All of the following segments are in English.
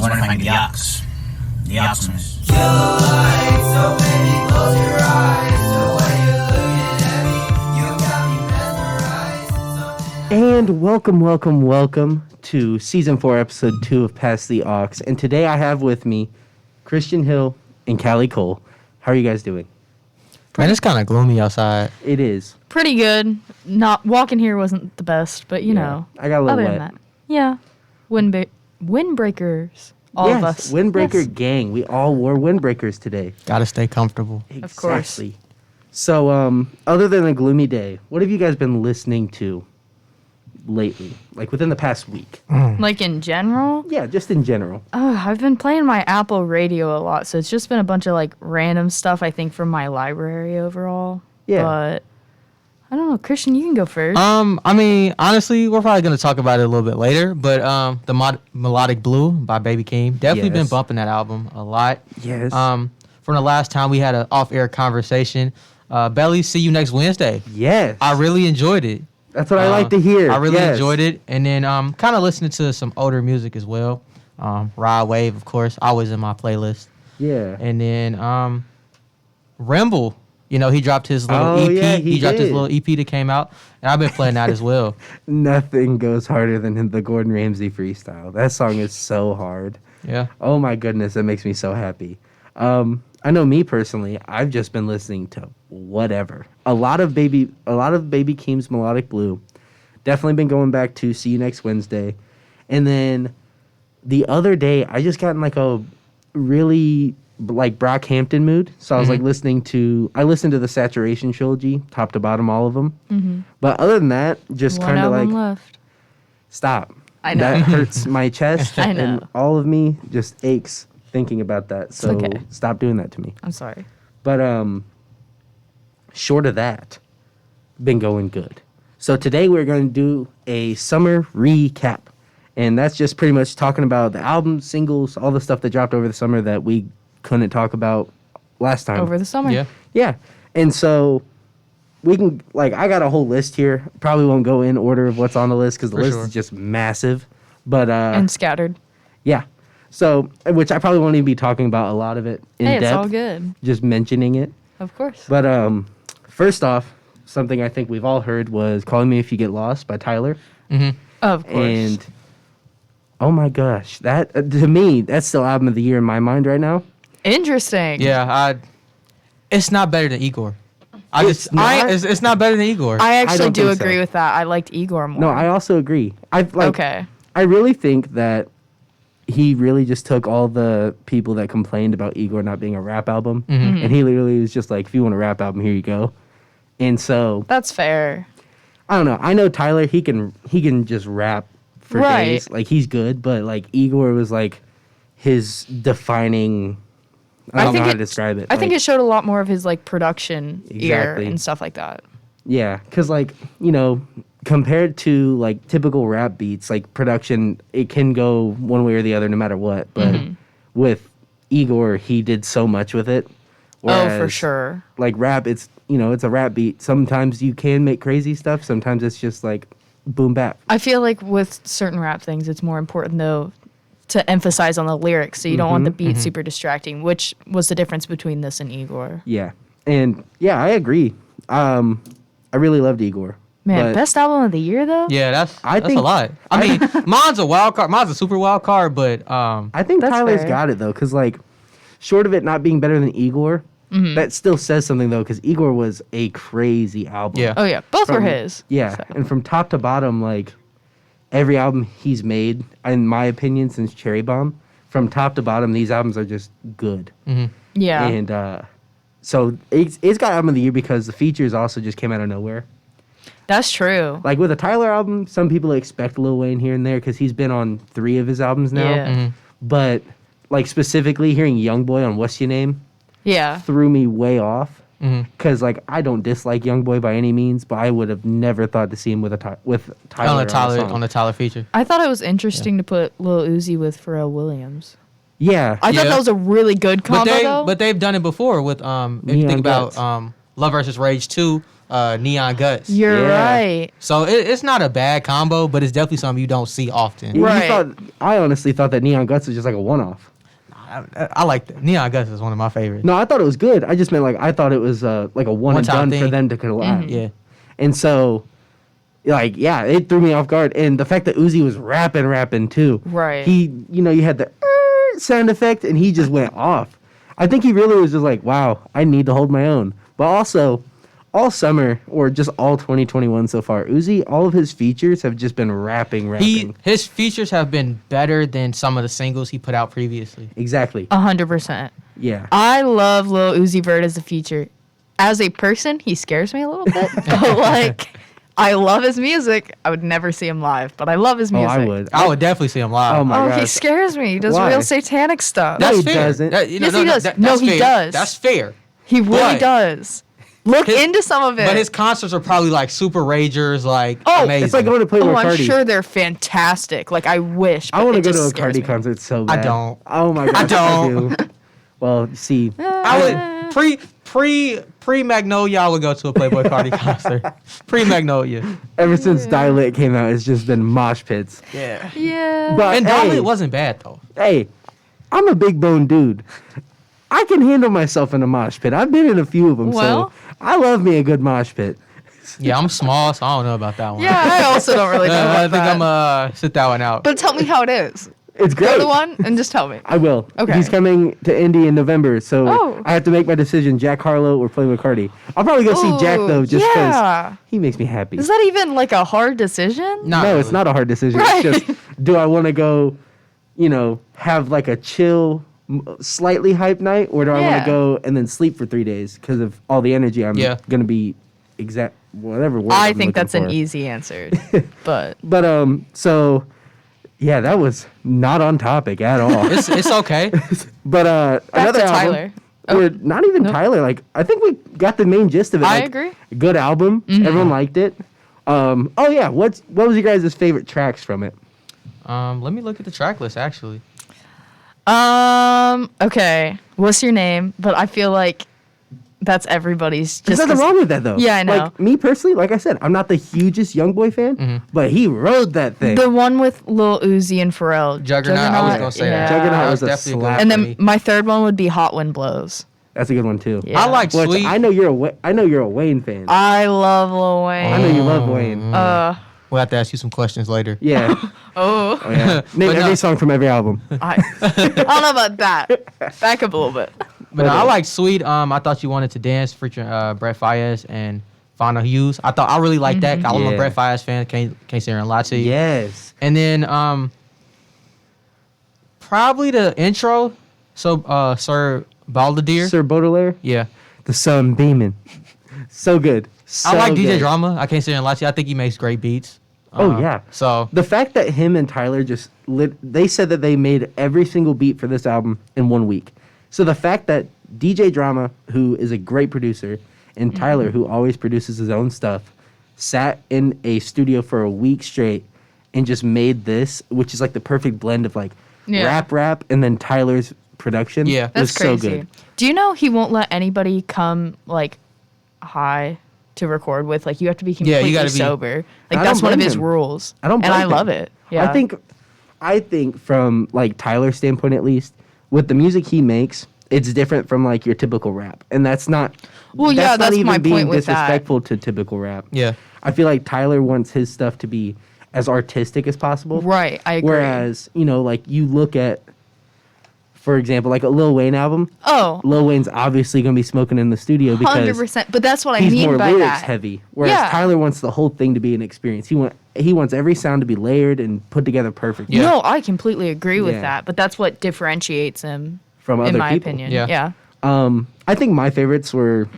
was wondering if I could get the aux. The Oxmas. Yellow light, so baby, close your eyes. The way you're looking at me, you got me mesmerized. And welcome to Season 4, Episode 2 of Pass the Aux. And today I have with me Christian Hill and Calli Kohl. How are you guys doing? Man, it's kind of gloomy outside. It is. Pretty good. Not walking here wasn't the best, but you know. I got a little other wet. than that, yeah. Windbreakers. All of us. Windbreaker Yes. gang. We all wore windbreakers today. Gotta stay comfortable. Of course. Exactly. So, other than a gloomy day, what have you guys been listening to lately? Like within the past week? Like in general? Yeah, just in general. Oh, I've been playing my Apple Radio a lot, so it's just been a bunch of like random stuff I think from my library overall. Yeah. But I don't know, Christian, you can go first. I mean, honestly, we're probably gonna talk about it a little bit later. But the Melodic Blue by Baby Keem, definitely been Yes. bumping that album a lot. Yes. From the last time we had an off-air conversation, Belly, see you next Wednesday. Yes. I really enjoyed it. That's what I like to hear. I really Yes. enjoyed it, and then kind of listening to some older music as well. Rod Wave, of course, always in my playlist. Yeah. And then Remble, you know, he dropped his little Oh, EP. yeah, he dropped did. his little EP that came out, and I've been playing that as well. Nothing goes harder than the Gordon Ramsay freestyle. That song is so hard. Yeah. Oh my goodness, that makes me so happy. I know me personally, I've just been listening to whatever. A lot of Baby Keem's Melodic Blue. Definitely been going back to See You Next Wednesday. And then the other day, I just got in like a really like Brockhampton mood. So I was like listening to the Saturation trilogy, top to bottom, all of them. Mm-hmm. But other than that, just One kind of album like left. stop. I know. That hurts my chest. I know. And all of me just aches thinking about that. So okay. stop doing that to me. I'm sorry. But short of that, been going good. So today we're going to do a summer recap. And that's just pretty much talking about the albums, singles, all the stuff that dropped over the summer that we couldn't talk about last time. Over the summer. Yeah. Yeah. And so we can, like, I got a whole list here. Probably won't go in order of what's on the list because the For list sure. is just massive. But And scattered. yeah. So, which I probably won't even be talking about a lot of it in Hey, depth. it's all good. Just mentioning it. Of course. But first off, something I think we've all heard was "Calling Me If You Get Lost" by Tyler. Of course. And oh my gosh, that to me, that's still album of the year in my mind right now. Interesting. Yeah. It's not better than Igor. It's not? It's not better than Igor. I actually don't do think so. agree with that. I liked Igor more. No, I also agree. Okay. I really think that he really just took all the people that complained about Igor not being a rap album, and he literally was just like, "If you want a rap album, here you go." And so That's fair. I don't know. I know Tyler. He can just rap for Right. days. Like he's good, but like Igor was like his defining. I don't know how to describe it. I think Like, it showed a lot more of his like production Exactly. ear and stuff like that. yeah, because like compared to like typical rap beats, like production, it can go one way or the other no matter what. But with Igor, he did so much with it. Oh, for Whereas, sure. Like rap, it's a rap beat. Sometimes you can make crazy stuff. Sometimes it's just like boom bap. I feel like with certain rap things, it's more important though to emphasize on the lyrics, so you don't want the beat super distracting, which was the difference between this and Igor. Yeah, and yeah, I agree. I really loved Igor. Man, but best album of the year though. yeah, that's I a think- lot. I mean, mine's a wild card. Mine's a super wild card, but I think That's Tyler's fair. got it though, because like, short of it not being better than Igor, that still says something though, because Igor was a crazy album. Yeah. Oh yeah, both were From- his. Yeah, So. and from top to bottom, like every album he's made, in my opinion, since Cherry Bomb, from top to bottom, these albums are just good. Yeah. And so it's got album of the year because the features also just came out of nowhere. That's true. Like with a Tyler album, some people expect Lil Wayne here and there because he's been on 3 of his albums now. Yeah. But like specifically hearing Youngboy on What's Your Name Yeah. threw me way off. Because like I don't dislike Youngboy by any means, but I would have never thought to see him with Tyler on the song. Tyler feature. I thought it was interesting to put Lil Uzi with Pharrell Williams. Yeah, I thought Yeah. that was a really good combo though. But they've done it before with if you Neon think Guts. about Love versus Rage 2, Neon Guts. You're Yeah. right. So it's not a bad combo, but it's definitely something you don't see often. You Right. thought I honestly thought that Neon Guts was just like a one-off. I like that. Neon Gus is one of my favorites. No, I thought it was good. I just meant like I thought it was like a one and One-time done for thing. them to collab. Yeah. And so, like, yeah, it threw me off guard. And the fact that Uzi was rapping too. Right. He, you had the sound effect, and he just went off. I think he really was just like, wow, I need to hold my own. But also, all summer, or just all 2021 so far, Uzi, all of his features have just been rapping. His features have been better than some of the singles he put out previously. Exactly. 100%. Yeah. I love Lil Uzi Vert as a feature. As a person, he scares me a little bit. But, like, I love his music. I would never see him live, but I love his Oh, music. I would. I would definitely see him live. Oh my Oh, gosh. he scares me. He does Why? real satanic stuff. No, That's he fair. doesn't. Yes, he does. No, that's he fair. does. That's fair. He really But- does. Look His- into some of it. But his concerts are probably like super ragers, like Oh, amazing. It's like going to Playboy Oh, I'm Cardi. sure they're fantastic. Like, I wish. I but want to it go just to a scares Cardi me. concert so I bad. don't. Oh my gosh, don't. do. Well, see, I would pre Magnolia. I would go to a Playboy Cardi concert. Pre Magnolia. ever since Dial-It came out, it's just been mosh pits. Yeah. Yeah. But And hey, Dolly wasn't bad though. hey, I'm a big bone dude. I can handle myself in a mosh pit. I've been in a few of them, Well- so I love me a good mosh pit. Yeah, I'm small, so I don't know about that one. yeah, I also don't really know I about think that. I'm sit that one out. But tell me how it is. It's Go great. to one and just tell me. I will. Okay. He's coming to Indy in November, so Oh. I have to make my decision: Jack Harlow or Playboy Cardi. I'll probably go see Jack though, just because yeah. he makes me happy. Is that even like a hard decision? Not No, really. it's not a hard decision. Right. It's just, do I want to go, have like a chill, slightly hype night, or do I want Yeah. to go and then sleep for 3 days because of all the energy I'm Yeah. going to be whatever word I I'm think looking that's an for. easy answer. But But so yeah, that was not on topic at all. It's okay. But back another to album, Tyler. or not even Nope. Tyler. Like I think we got the main gist of it. I Like, agree. Good album. Everyone liked it. Oh yeah, what was your guys' favorite tracks from it? Let me look at the track list actually. Okay. What's your name? But I feel like that's everybody's. There's Just nothing 'cause- wrong with that though. Yeah, I know. Like me personally, like I said, I'm not the hugest YoungBoy fan, but he rode that thing. The one with Lil Uzi and Pharrell. Juggernaut, I was gonna say that. Juggernaut That was a definitely slap. good And for then me. my third one would be Hot Wind Blows. That's a good one too. Yeah. I like Which Sweet. I know you're a Wayne fan. I love Lil Wayne. I know you love Wayne. We'll have to ask you some questions later. Yeah. Oh, Oh, yeah. Name But every no. song from every album. I don't know about that. Back up a little bit. But no, I like Sweet. I thought you wanted to dance featuring Brett Fayez and Fauna Hughes. I really like that. I'm Yeah. a Brett Fayez fan. Can't sit here and lie to you. Yes. And then probably the intro. So Sir Baudelaire. Sir Baudelaire, Yeah. the sun beaming. So good. So I like DJ good. Drama. I can't sit here and lie to you. I think he makes great beats. Oh, yeah. So The fact that him and Tyler just they said that they made every single beat for this album in 1 week. So the fact that DJ Drama, who is a great producer, and Tyler, who always produces his own stuff, sat in a studio for a week straight and just made this, which is like the perfect blend of like Yeah. rap, and then Tyler's production. Yeah. was That's so crazy. good. Do you know he won't let anybody come like high to record with? Like you have to be completely gotta be- sober. Like I that's don't one of blame his him. rules. I don't and blame I him. love it. Yeah. I think from like Tyler's standpoint at least, with the music he makes, it's different from like your typical rap. And that's not Well, yeah, not that's even my being point with that. disrespectful to typical rap. yeah. I feel like Tyler wants his stuff to be as artistic as possible. Right, I agree. Whereas, like you look at, for example, like a Lil Wayne album. Oh, Lil Wayne's obviously gonna be smoking in the studio because 100%. But that's what I he's mean more by lyrics that. heavy. Whereas Yeah. Tyler wants the whole thing to be an experience. He wants every sound to be layered and put together perfectly. Yeah. No, I completely agree with Yeah. that. But that's what differentiates him, From in other my people. opinion. Yeah. Yeah. I think my favorites were,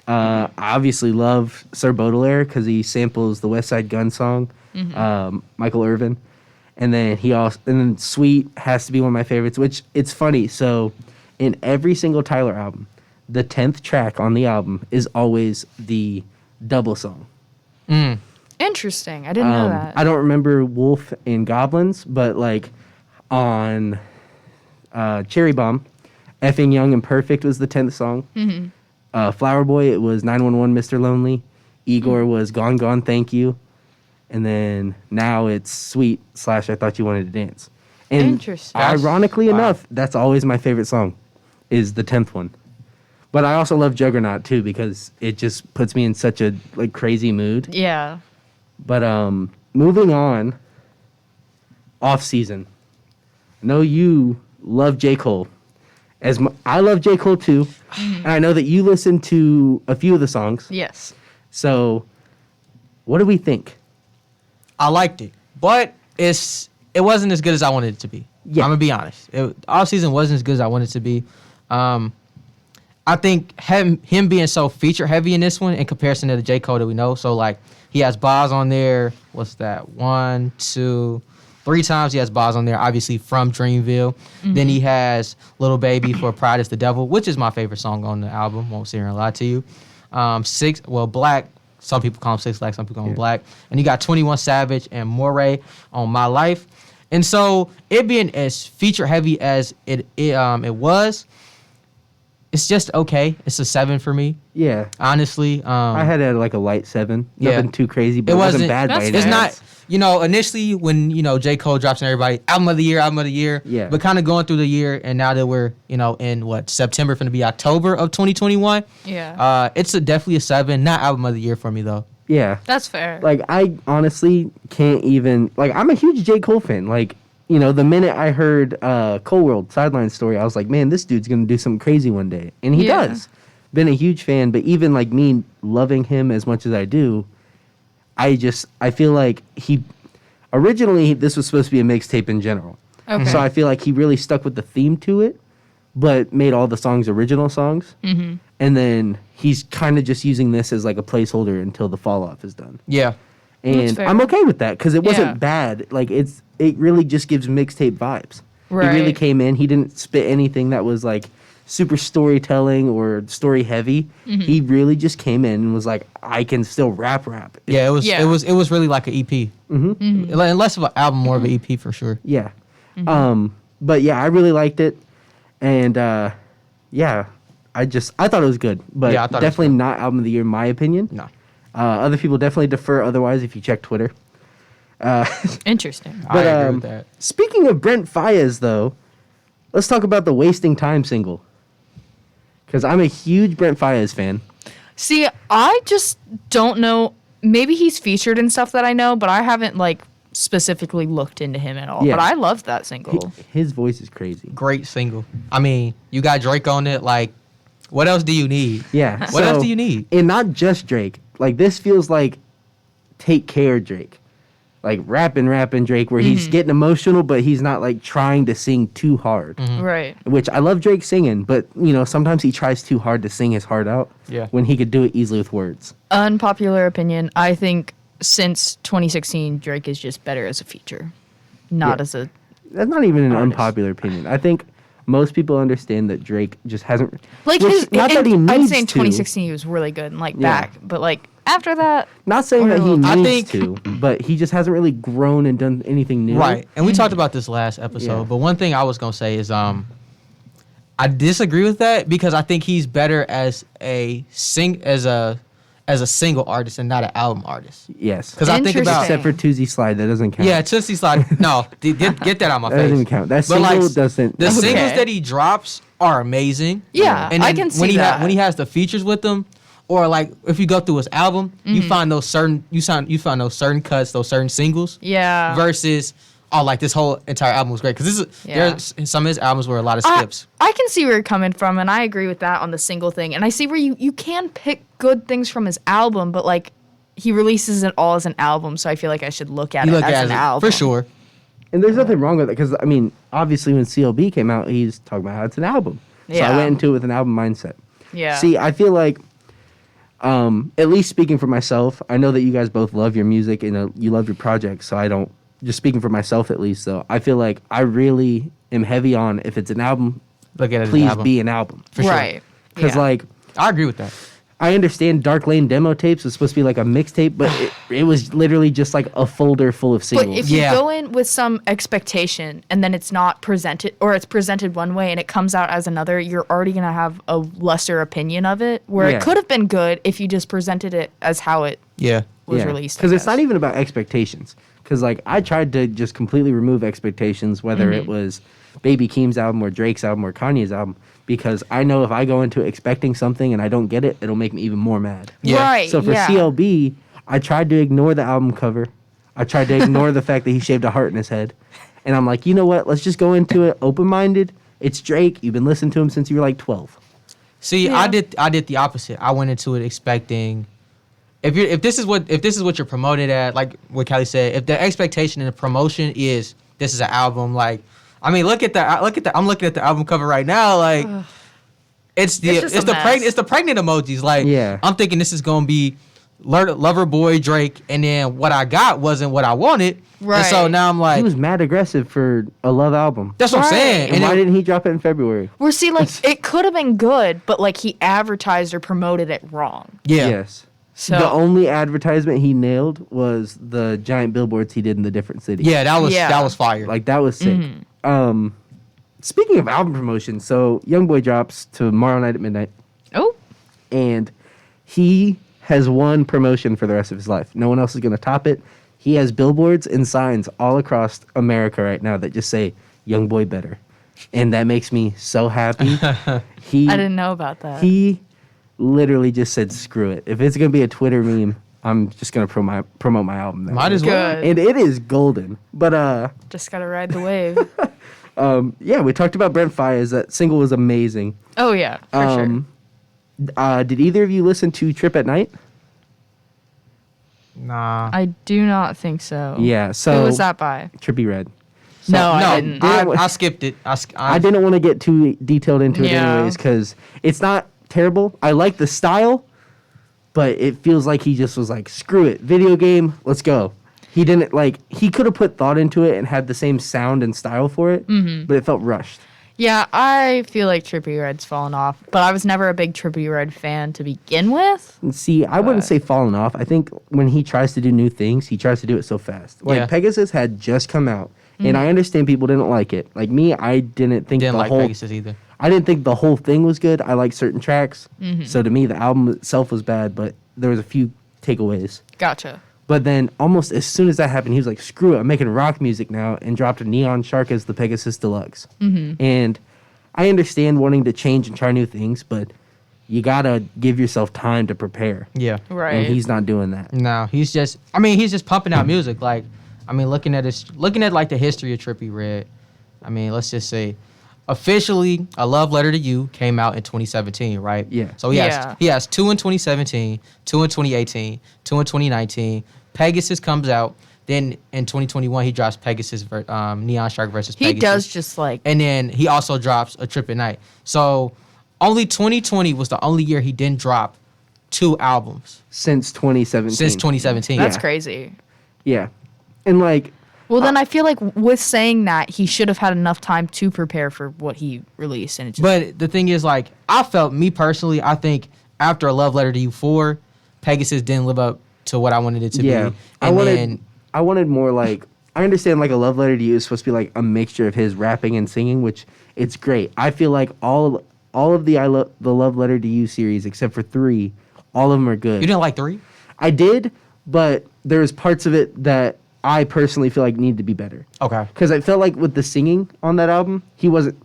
I obviously love Sir Baudelaire because he samples the West Side Gun song, Michael Irvin, and then Sweet has to be one of my favorites. Which it's funny. So, in every single Tyler album, the 10th track on the album is always the double song. Interesting. I didn't know that. I don't remember Wolf and Goblins, but like on Cherry Bomb, Effing Young and Perfect was the 10th song. Flower Boy, it was 911 Mr. Lonely. Igor was Gone Gone Thank You. And then now it's Sweet / I Thought You Wanted to Dance. And Interesting. ironically Wow. enough, that's always my favorite song, is the 10th one. But I also love Juggernaut too because it just puts me in such a like crazy mood. Yeah. But moving on, off season. I know you love J. Cole. I love J. Cole too. And I know that you listen to a few of the songs. Yes. So, what do we think? I liked it, but it wasn't as good as I wanted it to be. Yeah. I'm gonna be honest. Off season wasn't as good as I wanted it to be. I think him being so feature heavy in this one in comparison to the J. Cole that we know. So like he has bars on there. What's that? 1, 2, 3 times he has bars on there. Obviously from Dreamville. Then he has Little Baby for Pride is the Devil, which is my favorite song on the album. Won't sit here and lie to you. Black. Some people call him 6 Lack, some people call him Black. And you got 21 Savage and Moray on My Life. And so it being as feature heavy as it was, it's just okay. It's a 7 for me, Yeah. honestly. I had it at like a light 7. Yeah. Nothing too crazy, but It it wasn't wasn't- bad by that's any It's means. not, initially when, J. Cole drops on everybody, album of the year. Yeah. But kind of going through the year, and now that we're, in September, finna be October of 2021. Yeah. It's definitely a 7, not album of the year for me, though. Yeah. That's fair. Like, I honestly can't even... Like, I'm a huge J. Cole fan. Like, the minute I heard Cole World Sideline Story, I was like, man, this dude's going to do something crazy one day. And he Yeah. does. Been a huge fan, but even, like, me loving him as much as I do, I feel like originally, this was supposed to be a mixtape in general. Okay. So I feel like he really stuck with the theme to it, but made all the songs original songs. Mm-hmm. And then he's kind of just using this as like a placeholder until the fall off is done. Yeah. And fair. I'm okay with that because it wasn't Yeah. bad. Like it really just gives mixtape vibes. He really Right. came in. He didn't spit anything that was like super storytelling or story heavy. He really just came in and was like, I can still rap. Yeah, it was Yeah. it was really like an EP. Mm-hmm. Less of an album, more of an EP for sure. Yeah. But yeah, I really liked it. And yeah, I thought it was good, but Yeah, I thought it was definitely good. not album of the year in my opinion. No. Other people definitely defer otherwise if you check Twitter. Interesting. I agree with that. Speaking of Brent Faiyaz, though, let's talk about the Wasting Time single. Because I'm a huge Brent Faiyaz fan. See, I just don't know. Maybe he's featured in stuff that I know, but I haven't like specifically looked into him at all. Yeah. But I love that single. His voice is crazy. Great single. I mean, you got Drake on it. Like, what else do you need? Yeah. What else do you need? And not just Drake. Like, this feels like Take Care Drake. Like, rapping Drake, where he's getting emotional, but he's not, like, trying to sing too hard. Right. Which I love Drake singing, but, sometimes he tries too hard to sing his heart out. Yeah. When he could do it easily with words. Unpopular opinion. I think since 2016, Drake is just better as a feature, not Yeah. as a. That's not even an Artist. unpopular opinion. I think most people understand that Drake just hasn't... Like Which, his, not that he I'd needs say in to. 2016 he was really good and like Yeah. back, but like after that, Not saying that he I needs think- to, but he just hasn't really grown and done anything new. Right. And we talked about this last episode, Yeah. but one thing I was gonna say is I disagree with that because I think he's better as a single artist and not an album artist. Yes. Because I think about Except for Tuesday Slide, that doesn't count. yeah, Tootsie Slide. No, get that out of my That face. doesn't even count. That But, single doesn't... The Okay. singles that he drops are amazing. Yeah, and I then can see when he that. when he has the features with them, or like if you go through his album, you find those certain those certain cuts, those certain singles. yeah. Versus like this whole entire album was great because this is Yeah. there's some of his albums were a lot of I- skips. I can see where you're coming from, and I agree with that on the single thing. And I see where you can pick good things from his album, but like he releases it all as an album, so I feel like I should look at You it look as at an it album. for sure. And there's nothing wrong with it, because, I mean, obviously when CLB came out, he's talking about how it's an album. So I Yeah. went into it with an album mindset. Yeah. See, I feel like, at least speaking for myself, I know that you guys both love your music and you love your projects, so I don't, just speaking for myself at least, though, I feel like I really am heavy on, if it's an album, Look at it as an please album. be an album. For sure. right. Because, Yeah. like, I agree with that. I understand Dark Lane demo tapes was supposed to be like a mixtape, but it was literally just like a folder full of But singles. if you Yeah. go in with some expectation and then it's not presented, or it's presented one way and it comes out as another, you're already gonna have a lesser opinion of it. Where Yeah. it could have been good if you just presented it as how it Yeah. was released. I Because it's guess. not even about expectations. Because, like, I tried to just completely remove expectations, whether it was Baby Keem's album or Drake's album or Kanye's album, because I know if I go into it expecting something and I don't get it, it'll make me even more mad. Yeah. Right. So for yeah. CLB, I tried to ignore the album cover. I tried to ignore the fact that he shaved a heart in his head. And I'm like, you know what? Let's just go into it open-minded. It's Drake. You've been listening to him since you were like 12. See, Yeah. I did the opposite. I went into it expecting if this is what you're promoted at, like what Calli said, if the expectation and the promotion is this is an album, like I mean, look at the I'm looking at the album cover right now, like it's just a mess. the pregnant emojis. Like Yeah. I'm thinking this is gonna be Lover Boy Drake, and then what I got wasn't what I wanted. Right. And so now I'm He like, was mad aggressive for a Love album. that's what I'm Right. saying. And why it- didn't he drop it in February? We're see, like, it could have been good, but, like, he advertised or promoted it wrong. yeah. Yes. So, The only advertisement he nailed was the giant billboards he did in the different cities. Yeah, that Yeah. was fire. Like, that was sick. Speaking of album promotion, so Youngboy drops tomorrow night at midnight, oh, and he has one promotion for the rest of his life. No one else is going to top it. He has billboards and signs all across America right now that just say Youngboy better. And that makes me so happy. He I didn't know about that. He literally just said, screw it. If it's going to be a Twitter meme, I'm just going to promote my album. That Might way. as well. Good. And it is golden. But Just gotta ride the wave. yeah, we talked about Brent Faiyaz. That single was amazing. Oh, yeah, for sure. Did either of you listen to Trip at Night? Nah. I do not think so. Yeah, so Who was that by? Trippie Redd. No, I no, didn't. I skipped it. I didn't want to get too detailed into it Yeah. anyways because it's not terrible. I like the style, but it feels like he just was like, screw it, video game, let's go. He didn't like, he could have put thought into it and had the same sound and style for it, but it felt rushed. Yeah, I feel like Trippie Redd's fallen off, but I was never a big Trippie Redd fan to begin with. And see, I wouldn't say falling off. I think when he tries to do new things, he tries to do it so fast. Like Yeah. Pegasus had just come out, and I understand people didn't like it. Like me, I didn't think didn't the like whole Pegasus either. I didn't think the whole thing was good. I like certain tracks. So to me, the album itself was bad, but there was a few takeaways. Gotcha. But then almost as soon as that happened, he was like, screw it, I'm making rock music now, and dropped a Neon Shark as the Pegasus Deluxe. And I understand wanting to change and try new things, but you got to give yourself time to prepare. Yeah. Right. And he's not doing that. No, he's just pumping out music. Like, I mean, looking at like the history of Trippie Redd. I mean, let's just say, officially, A Love Letter to You came out in 2017, right? Yeah. So he has 2 in 2017, 2 in 2018, 2 in 2019. Pegasus comes out. Then in 2021, he drops Neon Shark versus He Pegasus. does just like, And then he also drops A Trip at Night. So only 2020 was the only year he didn't drop 2 albums Since 2017. since 2017. that's Yeah. crazy. Yeah. And like, Well, then I feel like with saying that, he should have had enough time to prepare for what he released. And it just, But the thing is, like, I think after A Love Letter to You 4, Pegasus didn't live up to what I wanted it to yeah. be. I And wanted, then, I wanted more like, I understand like A Love Letter to You is supposed to be like a mixture of his rapping and singing, which it's great. I feel like all of the the Love Letter to You series, except for 3, all of them are good. you didn't like 3? I did, but there's parts of it that I personally feel like need to be better. Okay. Because I felt like with the singing on that album, he wasn't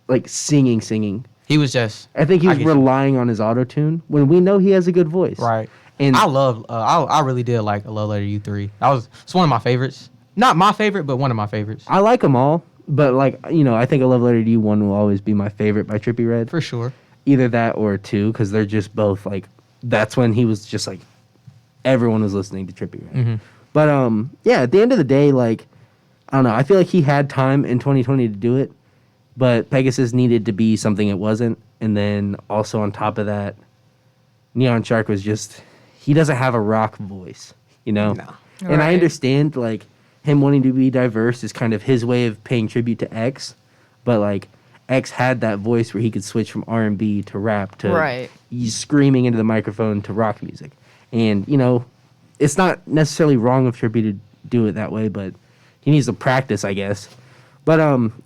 like singing. He was just. I think he was get you. relying on his auto tune when we know he has a good voice. Right. And I really did like A Love Letter to You 3. It's one of my favorites. Not my favorite, but one of my favorites. I like them all, but like, you know, I think A Love Letter to You 1 will always be my favorite by Trippie Redd. For sure. Either that or 2, because they're just both like, that's when he was just like, everyone was listening to Trippie Redd. But yeah, at the end of the day, like, I don't know, I feel like he had time in 2020 to do it, but Pegasus needed to be something it wasn't. And then also on top of that, Neon Shark was just, he doesn't have a rock voice, you know? No. And I Right. understand, like, him wanting to be diverse is kind of his way of paying tribute to X, but, like, X had that voice where he could switch from R&B to rap to Right. screaming into the microphone to rock music. And, you know, it's not necessarily wrong of Trippie to do it that way, but he needs to practice, I guess. But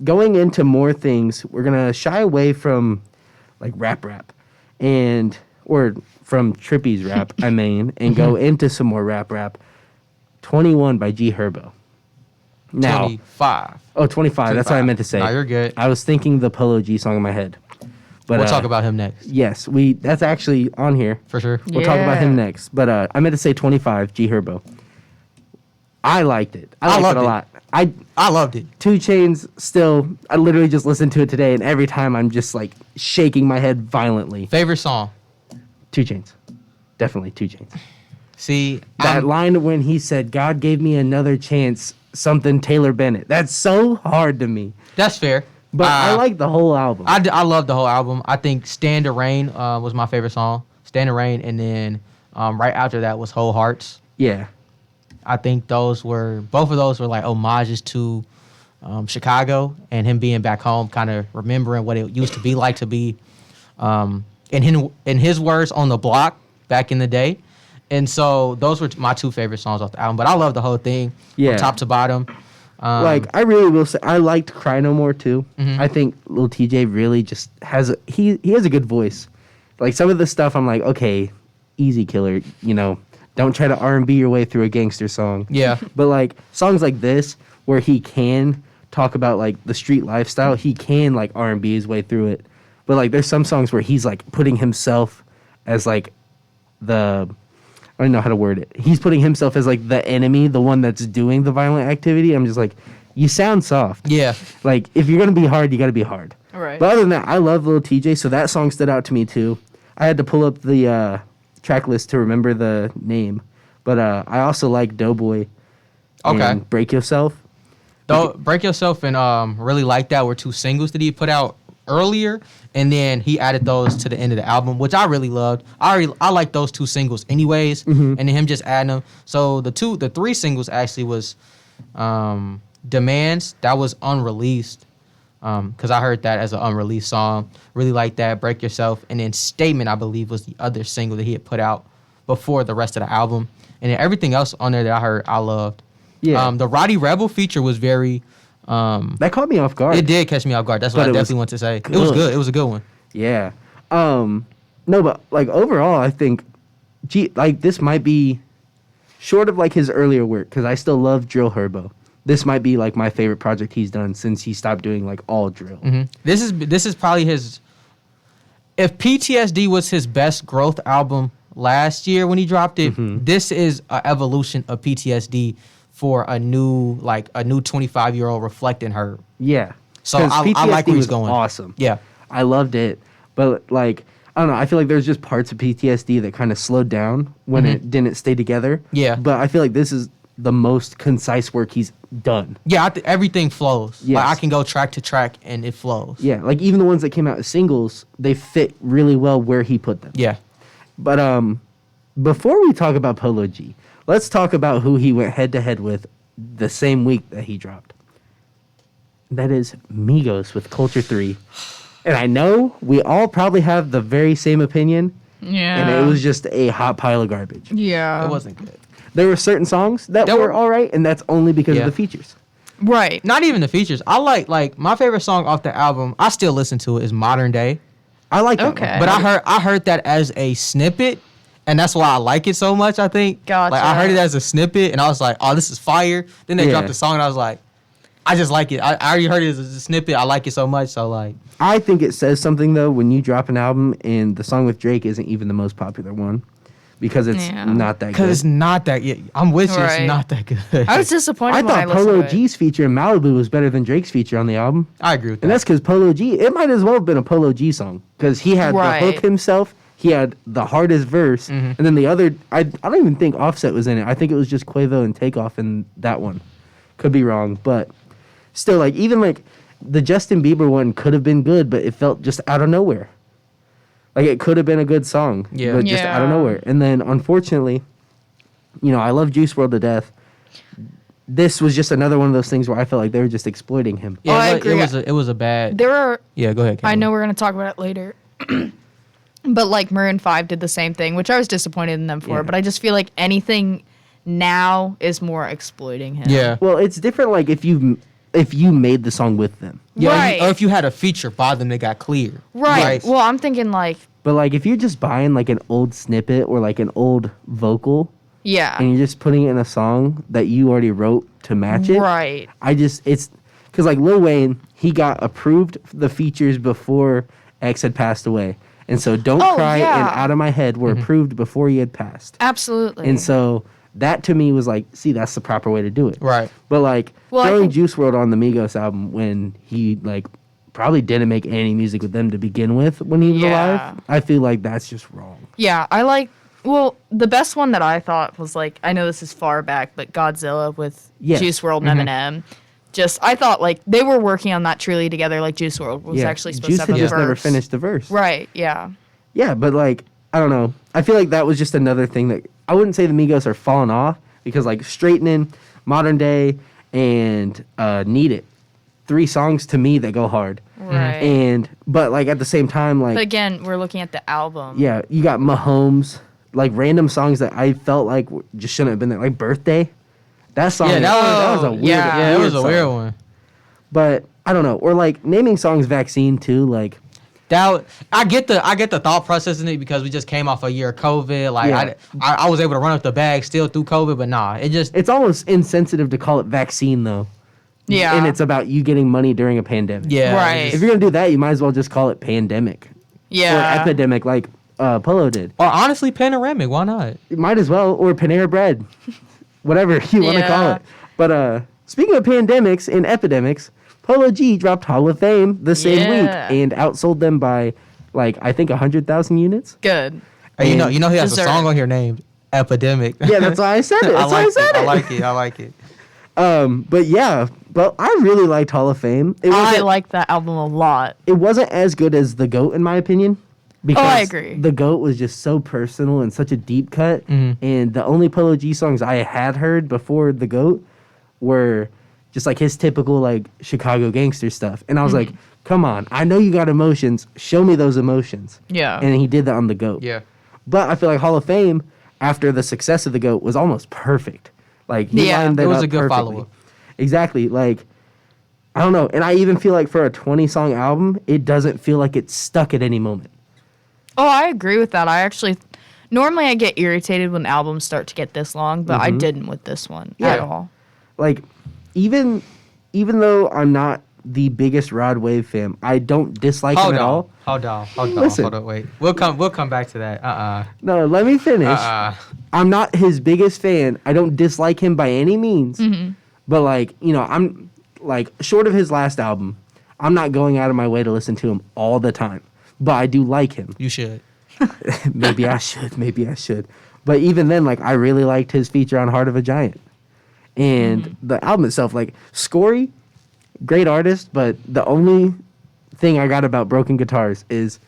going into more things, we're going to shy away from, like, rap, or from Trippie's rap, I mean, and go into some more rap. 21 by G Herbo. Now, 25. oh, 25. That's what I meant to say. No, you're good. I was thinking the Polo G song in my head. But We'll talk about him next. Yes, that's actually on here. For sure. We'll talk about him Yeah. next. But I meant to say 25, G Herbo. I liked it. I liked loved it a it. lot. I loved it. 2 Chainz still, I literally just listened to it today, and every time I'm just like shaking my head violently. Favorite song? 2 Chainz. Definitely 2 Chainz. See, That line when he said, God gave me another chance, something Taylor Bennett. That's so hard to me. that's fair. But I like the whole album. I love the whole album. I think Stand to Rain was my favorite song. Stand to Rain, and then right after that was Whole Hearts. Yeah. I think both of those were like homages to Chicago and him being back home, kind of remembering what it used to be like to be, in his words, on the block back in the day. And so those were my 2 favorite songs off the album. But I love the whole thing Yeah. from top to bottom. I really will say, I liked Cry No More too. Mhm. I think Lil TJ really just has he has a good voice. Like some of the stuff I'm like, okay, easy killer, don't try to R&B your way through a gangster song. Yeah. But like songs like this where he can talk about like the street lifestyle, he can like R&B his way through it. But like there's some songs where he's like putting himself as like I don't know how to word it. He's putting himself as like the enemy, the one that's doing the violent activity. I'm just like, you sound soft. Yeah. Like if you're gonna be hard, you gotta be hard. Right. But other than that, I love Lil TJ, so that song stood out to me too. I had to pull up the track list to remember the name, but I also like Doughboy. Okay. And Break Yourself. Though Break Yourself and Really Like That were 2 singles that he put out earlier, and then he added those to the end of the album, which I really loved. I like those 2 singles anyways, and then him just adding them. So the 3 singles actually was Demands, that was unreleased, because I heard that as an unreleased song. Really Like That, Break Yourself, and then Statement, I believe, was the other single that he had put out before the rest of the album. And then everything else on there that I heard, I loved. Yeah. The Roddy Rebel feature was very... That caught me off guard. it did catch me off guard. That's what But I it was definitely want to say. It was good. It was a good one. Yeah. No, but like overall, I think, this might be short of like his earlier work, because I still love Drill Herbo. This might be like my favorite project he's done since he stopped doing like all drill. This is probably his. If PTSD was his best growth album last year when he dropped it, this is an evolution of PTSD for a new 25-year-old reflecting her. Yeah. So 'Cause I like PTSD where he's was going. Awesome. Yeah. I loved it, but like I don't know. I feel like there's just parts of PTSD that kind of slowed down when it didn't stay together. Yeah. But I feel like this is the most concise work he's done. Yeah, everything flows. Yes. Like I can go track to track and it flows. Yeah, like even the ones that came out as singles, they fit really well where he put them. Yeah. But before we talk about Polo G, let's talk about who he went head to head with the same week that he dropped. That is Migos with Culture 3. And I know we all probably have the very same opinion, Yeah. and it was just a hot pile of garbage. Yeah. It wasn't good. There were certain songs that There were were- all right, and that's only because Yeah. of the features. Right. Not even the features. I like my favorite song off the album. I still listen to it. Is Modern Day. I like that Okay. one. But I heard that as a snippet, and that's why I like it so much. I think. Gotcha. Like I heard it as a snippet, and I was like, "Oh, this is fire." Then they Yeah. dropped the song, and I was like, "I just like it." I already heard it as a snippet. I like it so much. So like, I think it says something though when you drop an album and the song with Drake isn't even the most popular one, because it's Yeah. not that because good. it's not that. Yeah, I'm with you. It's Right. not that good. I was disappointed I when I thought listened Polo to it. G's feature in Malibu was better than Drake's feature on the album. I agree with that. And that's because Polo G, it might as well have been a Polo G song. Because he had Right. the hook himself, he had the hardest verse, and then the other, I don't even think Offset was in it. I think it was just Quavo and Takeoff in that one. Could be wrong, but still, like, even like the Justin Bieber one could have been good, but it felt just out of nowhere. Like, it could have been a good song, Yeah. but just out of Yeah. nowhere. And then, unfortunately, I love Juice WRLD to death. This was just another one of those things where I felt like they were just exploiting him. yeah, Oh, I it agree. was a bad. There are. Yeah, go ahead. I Calli. know we're gonna talk about it later. But like Maroon 5 did the same thing, which I was disappointed in them for. Yeah. But I just feel like anything now is more exploiting him. Yeah. Well, it's different. Like if you made the song with them, Yeah, Right. or if you had a feature by them that got clear. Right. Well, I'm thinking like, but like if you're just buying like an old snippet or like an old vocal, Yeah. and you're just putting it in a song that you already wrote to match it. Right. It's because like Lil Wayne, he got approved the features before X had passed away, and so Don't Oh, Cry yeah. and Out of My Head were approved before he had passed, Absolutely. and so that to me was like, see, that's the proper way to do it. Right. But like Well, I throwing think- Juice WRLD on the Migos album when he like probably didn't make any music with them to begin with when he was Yeah. alive, I feel like that's just wrong. Yeah, the best one that I thought was like, I know this is far back, but Godzilla with Yes. Juice WRLD and Eminem. I thought like they were working on that truly together. Like Juice WRLD was actually supposed Juice to have had a just verse. never finished the verse. Right. Yeah. Yeah, but like I don't know. I feel like that was just another thing that I wouldn't say the Migos are falling off because like Straightening, Modern Day, and Need It, 3 songs to me that go hard. Right. But like at the same time, like But again, we're looking at the album. yeah, you got Mahomes, like random songs that I felt like just shouldn't have been there, like Birthday. That song, Yeah, that was a weird, yeah. Yeah, it was a song. weird one. But I don't know, or like naming songs Vaccine too, like I get the thought process in it because we just came off a year of COVID. Like Yeah. I was able to run up the bag still through COVID, but nah, it just it's almost insensitive to call it Vaccine though. Yeah. And it's about you getting money during a pandemic. yeah. Right. If you're gonna do that, you might as well just call it Pandemic Yeah. or Epidemic, like Polo did. Or honestly, panoramic. Why not? You might as well, or Panera Bread, whatever you want to call Yeah. it. But speaking of pandemics and epidemics, Polo G dropped Hall of Fame the same Yeah. week and outsold them by like I think 100,000 units. Good. Hey, And you know he has Dessert. a song on here named Epidemic. Yeah, that's why I said it. That's why I said it. I like it. But yeah, but I really liked Hall of Fame. It I wasn't, like that album a lot. it wasn't as good as The GOAT in my opinion. Because I agree. The GOAT was just so personal and such a deep cut. And the only Polo G songs I had heard before The GOAT were just like his typical like Chicago gangster stuff. And I was like, come on, I know you got emotions. Show me those emotions. Yeah. And he did that on The GOAT. Yeah. But I feel like Hall of Fame, after the success of The GOAT, was almost perfect. Like he Yeah, lined it was up a good perfectly. follow-up. Exactly. Like I don't know. And I even feel like for a 20-song album, it doesn't feel like it's stuck at any moment. Oh, I agree with that. Normally I get irritated when albums start to get this long, but I didn't with this one at Yeah. all. Like even though I'm not the biggest Rod Wave fan, I don't dislike him at all. Hold on. Listen. Hold on. Wait. We'll come back to that. No, let me finish. I'm not his biggest fan. I don't dislike him by any means. But like, I'm like short of his last album, I'm not going out of my way to listen to him all the time. But I do like him. You should. Maybe I should. But even then, like I really liked his feature on Heart of a Giant. And the album itself, like Scory, great artist, but the only thing I got about Broken Guitars is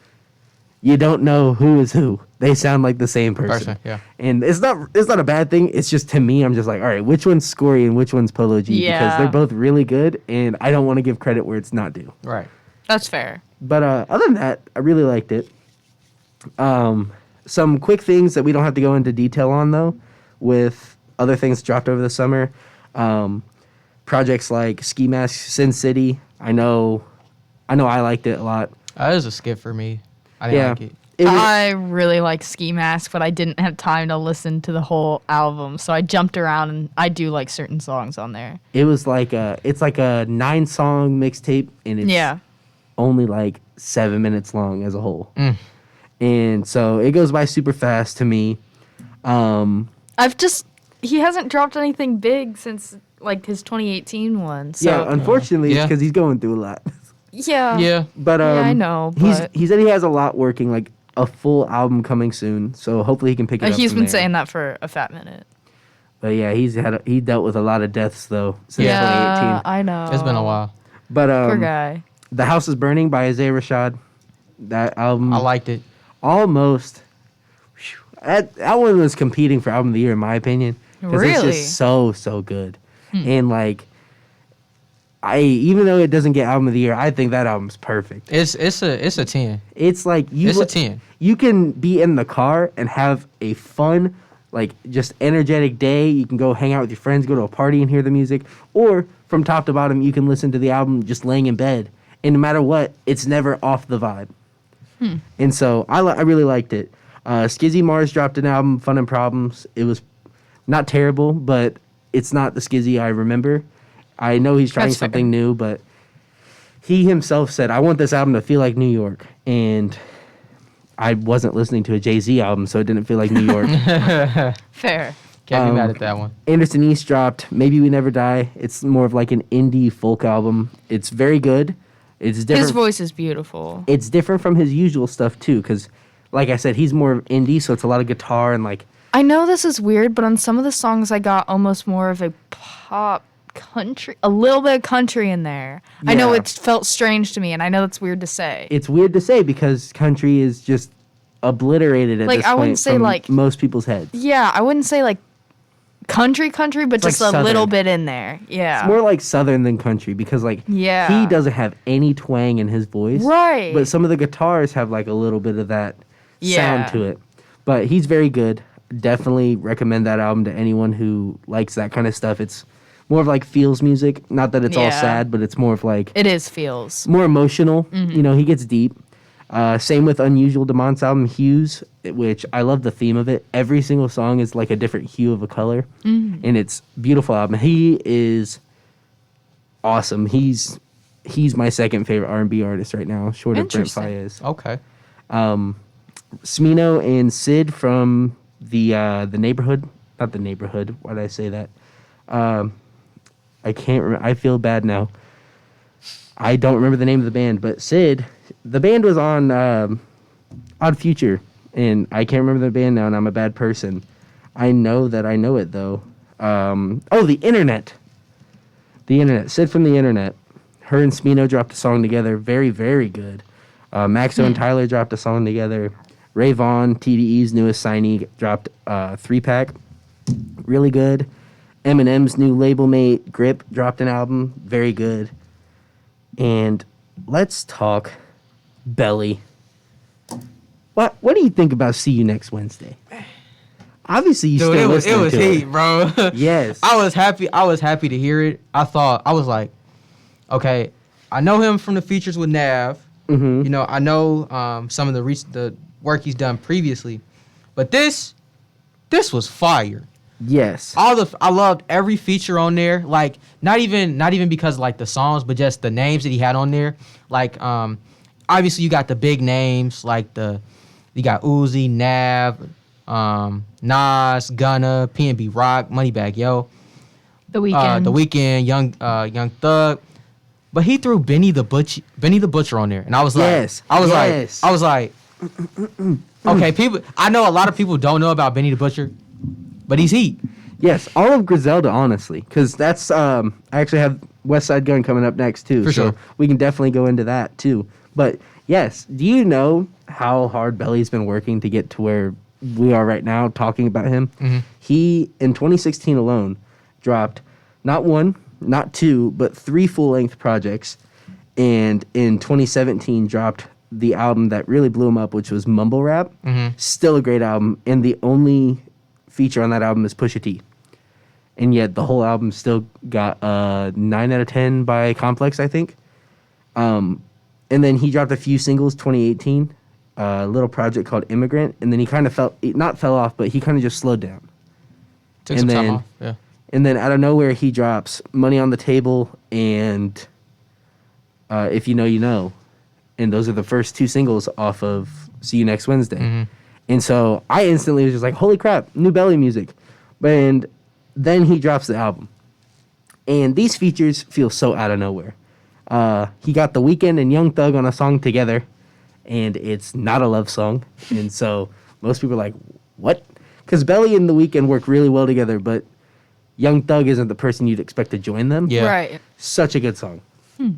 you don't know who is who. They sound like the same person. Yeah. And it's not a bad thing. It's just to me, I'm just like, all right, which one's Scory and which one's Polo G? Yeah. Because they're both really good, and I don't want to give credit where it's not due. Right. That's fair. But other than that, I really liked it. Some quick things that we don't have to go into detail on though, with other things dropped over the summer. Projects like Ski Mask, Sin City. I know I liked it a lot. That was a skip for me. I didn't Yeah. like it. It was- I really like Ski Mask, but I didn't have time to listen to the whole album, so I jumped around and I do like certain songs on there. It was like it's like a 9-song mixtape, and it's Yeah. only like 7 minutes long as a whole. And so it goes by super fast to me. He hasn't dropped anything big since like his 2018 one. So Yeah, unfortunately, it's Yeah. because he's going through a lot. yeah. Yeah. But Yeah, I know, but- he said he has a lot working, like a full album coming soon. So hopefully he can pick it up. He's from been there. saying that for a fat minute. But yeah, he dealt with a lot of deaths though since 2018. I know. It's been a while. But Poor guy. The House is Burning by Isaiah Rashad. That album I liked it. almost. That one was competing for album of the year in my opinion. 'Cause it's Really? just so good. And like, even though it doesn't get album of the year, I think that album's perfect. It's a 10. It's like It's a 10. You can be in the car and have a fun, like just energetic day. You can go hang out with your friends, go to a party and hear the music, or from top to bottom, you can listen to the album just laying in bed. And no matter what, it's never off the vibe. And so I really liked it. Skizzy Mars dropped an album, Fun and Problems. It was not terrible, but it's not the Skizzy I remember. I know he's trying That's fair. something new, but he himself said, I want this album to feel like New York. And I wasn't listening to a Jay-Z album, so it didn't feel like New York. Fair. Can't be mad at that one. Anderson East dropped Maybe We Never Die. It's more of like an indie folk album. It's very good. It's different. His voice is beautiful. It's different from his usual stuff too, because like I said, he's more indie, so it's a lot of guitar and like I know this is weird, but on some of the songs I got almost more of a pop country, a little bit of country in there. I know Yeah. it felt strange to me, and I know that's weird to say. it's weird to say because country is just obliterated at Like, this I point wouldn't say, from like- most people's heads. Yeah, I wouldn't say like country, but It's like just a little southern. bit in there. Yeah. It's more like southern than country because like Yeah. he doesn't have any twang in his voice. Right. But some of the guitars have like a little bit of that Yeah. sound to it. But he's very good. Definitely recommend that album to anyone who likes that kind of stuff. It's more of like feels music. Not that it's all Yeah. sad, but it's more of like It is feels. more emotional. You know, he gets deep. Same with Unusual Demont's album Hues, which I love the theme of it. Every single song is like a different hue of a color, and it's beautiful album. He is awesome. He's my second favorite R&B artist right now, short of Brent Interesting. Faiyaz. Okay. Smino and Sid from the neighborhood, not the neighborhood. Why did I say that? I can't remember. I feel bad now. I don't remember the name of the band, but Sid, the band was on Odd Future, and I can't remember the band now, and I'm a bad person. I know that I know it though. The Internet. The Internet. Sid from the Internet. Her and Smino dropped a song together. Very, very good. Maxo and Tyler dropped a song together. Ray Vaughn, TDE's newest signee, dropped a 3-pack. Really good. Eminem's new label mate, Grip, dropped an album. Very good. And let's talk Belly. What do you think about See You Next Wednesday? Obviously, you Dude, still it was listening to heat, it. bro. Yes. I was happy to hear it. I was like, okay, I know him from the features with Nav. Mm-hmm. You know, I know some of the work he's done previously, but this was fire. Yes. I loved every feature on there. Like not even because of, like the songs, but just the names that he had on there. Like obviously you got the big names like you got Uzi, Nav, Nas, Gunna, P&B Rock, Moneybagg Yo, The Weeknd. The Weeknd, Young Thug. But he threw Benny the Butcher on there, and I was like, Yes. I was Yes. like, okay, people. I know a lot of people don't know about Benny the Butcher, but he's heat. Yes, all of Griselda, honestly, because that's I actually have West Side Gun coming up next too, For so sure. we can definitely go into that too. But yes, do you know how hard Belly's been working to get to where we are right now, talking about him? Mm-hmm. He in 2016 alone dropped not one, not two, but 3 full-length projects, and in 2017 dropped the album that really blew him up, which was Mumble Rap. Mm-hmm. Still a great album, and the only feature on that album is Pusha T. And yet the whole album still got a 9 out of 10 by Complex, I think. And then he dropped a few singles, 2018, a little project called Immigrant, and then he kind of fell off, but he kind of just slowed down. Took And some time then- off. Yeah. And then out of nowhere, he drops Money on the Table and If You Know, You Know. And those are the first 2 singles off of See You Next Wednesday. Mm-hmm. And so I instantly was just like, holy crap, new Belly music. And then he drops the album. And these features feel so out of nowhere. He got The Weeknd and Young Thug on a song together, and it's not a love song. And so most people are like, what? Because Belly and The Weeknd work really well together, but Young Thug isn't the person you'd expect to join them. Yeah. Right. Such a good song.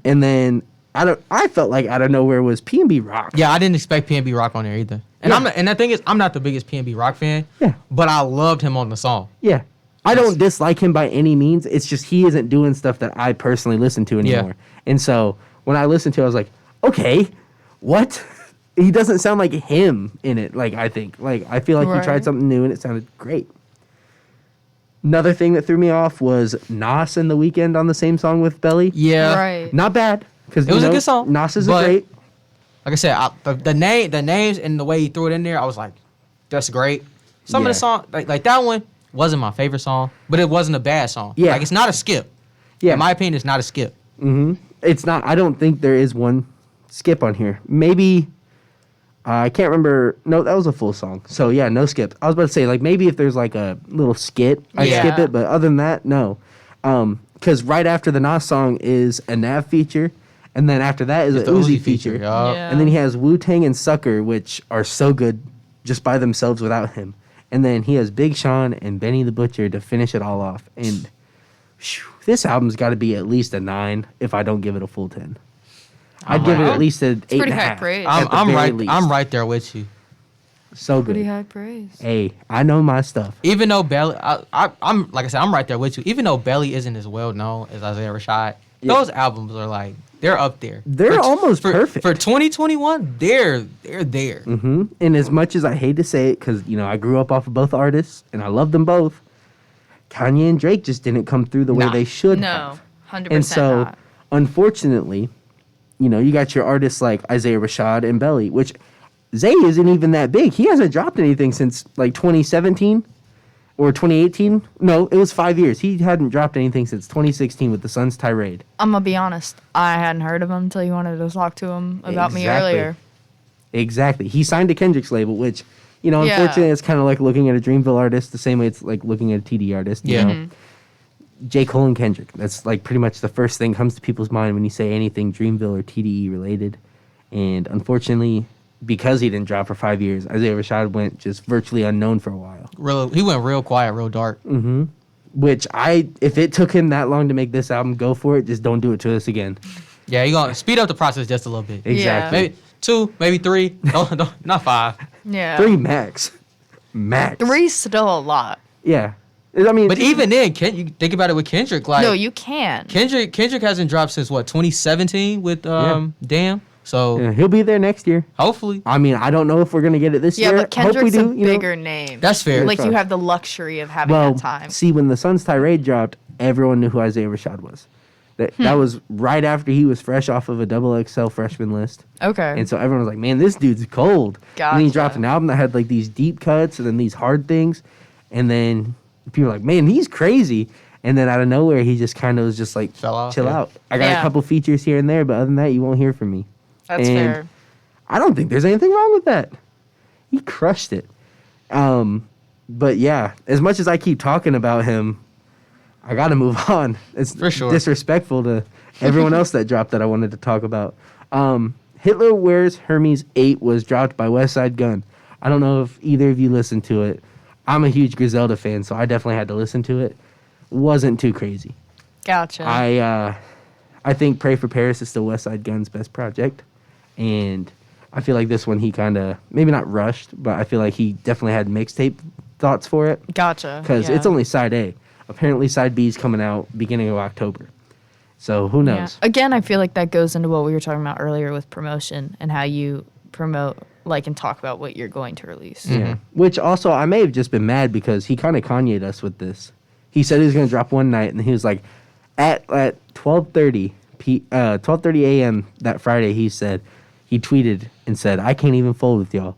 And then I felt like out of nowhere was P&B Rock. Yeah, I didn't expect P&B Rock on there either. And Yeah. and the thing is, I'm not the biggest P&B Rock fan. Yeah. But I loved him on the song. Yeah. I don't dislike him by any means. It's just he isn't doing stuff that I personally listen to anymore. And so when I listened to it, I was like, okay, what? He doesn't sound like him in it, like I think. Like I feel like he tried Right. something new and it sounded great. Another thing that threw me off was Nas and The Weeknd on the same song with Belly. Yeah. Right. Not bad. Because It was a good song, Nas is but- great. Like I said, the names and the way he threw it in there, I was like, that's great. Some of Yeah. the song, like that one, wasn't my favorite song, but it wasn't a bad song. Yeah. Like, it's not a skip. Yeah. In my opinion, it's not a skip. It's not. I don't think there is one skip on here. Maybe I can't remember. No, that was a full song. So yeah, no skip. I was about to say like maybe if there's like a little skit, I Yeah. skip it. But other than that, no. Because right after the Nas song is a Nav feature, and then after that is It's a the Uzi Uzi feature. yup. Yeah. And then he has Wu-Tang and Sucker, which are so good just by themselves without him. And then he has Big Sean and Benny the Butcher to finish it all off. And phew, this album's got to be at least a 9 if I don't give it a full 10. I'd give it at least an 8.5. pretty high praise. I'm right there with you. So Pretty good. high praise. Hey, I know my stuff. Even though Belly, I'm like I said, I'm right there with you. Even though Belly isn't as well known as Isaiah Rashad, Yeah. those albums are like they're up there. They're almost perfect. for 2021. They're there. And as much as I hate to say it, because, I grew up off of both artists, and I love them both, Kanye and Drake just didn't come through the way Nah. they should No, have. 100% And so, not. unfortunately, you got your artists like Isaiah Rashad and Belly, which Zay isn't even that big. He hasn't dropped anything since like 2017 or 2018. No, it was 5 years. He hadn't dropped anything since 2016 with the Sun's Tirade. I'm gonna be honest. I hadn't heard of him until you wanted to talk to him about me Exactly. earlier. Exactly. He signed to Kendrick's label, which, unfortunately, it's kind of like looking at a Dreamville artist the same way it's like looking at a TD artist. Yeah. J. Cole and Kendrick. That's like pretty much the first thing comes to people's mind when you say anything Dreamville or TDE related. And unfortunately, because he didn't drop for 5 years, Isaiah Rashad went just virtually unknown for a while. He went real quiet, real dark. Which if it took him that long to make this album, go for it. Just don't do it to us again. Yeah, you gonna speed up the process just a little bit. Exactly. Maybe 2, maybe 3. Don't, not 5. Yeah. 3 max. Max. 3's still a lot. Yeah. I mean, But even then, you think about it with Kendrick. Like No, you can. Kendrick hasn't dropped since what 2017 with Damn. So yeah, he'll be there next year. hopefully I mean, I don't know if we're gonna get it this Yeah, year. but Kendrick's Hope we do, a bigger name. that's fair. Like, you fine. have the luxury of having Well, that time. see, when the Sun's Tirade dropped, everyone knew who Isaiah Rashad was. That was right after he was fresh off of a XXL freshman list. Okay. And so everyone was like, man, this dude's cold. And then he Gotcha. dropped an album that had like these deep cuts and then these hard things. And then people were like, man, he's crazy. And then out of nowhere, he just kind of was just like, Fell off, chill yeah. out. I got Yeah. a couple features here and there, but other than that, you won't hear from me. That's and fair. I don't think there's anything wrong with that. He crushed it. But yeah, as much as I keep talking about him, I got to move on. It's For sure. disrespectful to everyone else that dropped that I wanted to talk about. Hitler Wears Hermes 8 was dropped by West Side Gun. I don't know if either of you listened to it. I'm a huge Griselda fan, so I definitely had to listen to it. Wasn't too crazy. Gotcha. I think Pray for Paris is still West Side Gun's best project. And I feel like this one he kind of, maybe not rushed, but I feel like he definitely had mixtape thoughts for it. Gotcha. Because yeah. it's only side A. Apparently side B is coming out beginning of October. So who Yeah. knows? Again, I feel like that goes into what we were talking about earlier with promotion and how you promote, like, and talk about what you're going to release. Yeah. Which also, I may have just been mad because he kind of Kanye'd us with this. He said he was going to drop one night, and he was like, at 12:30 a.m. that Friday, he tweeted and said, I can't even fold with y'all.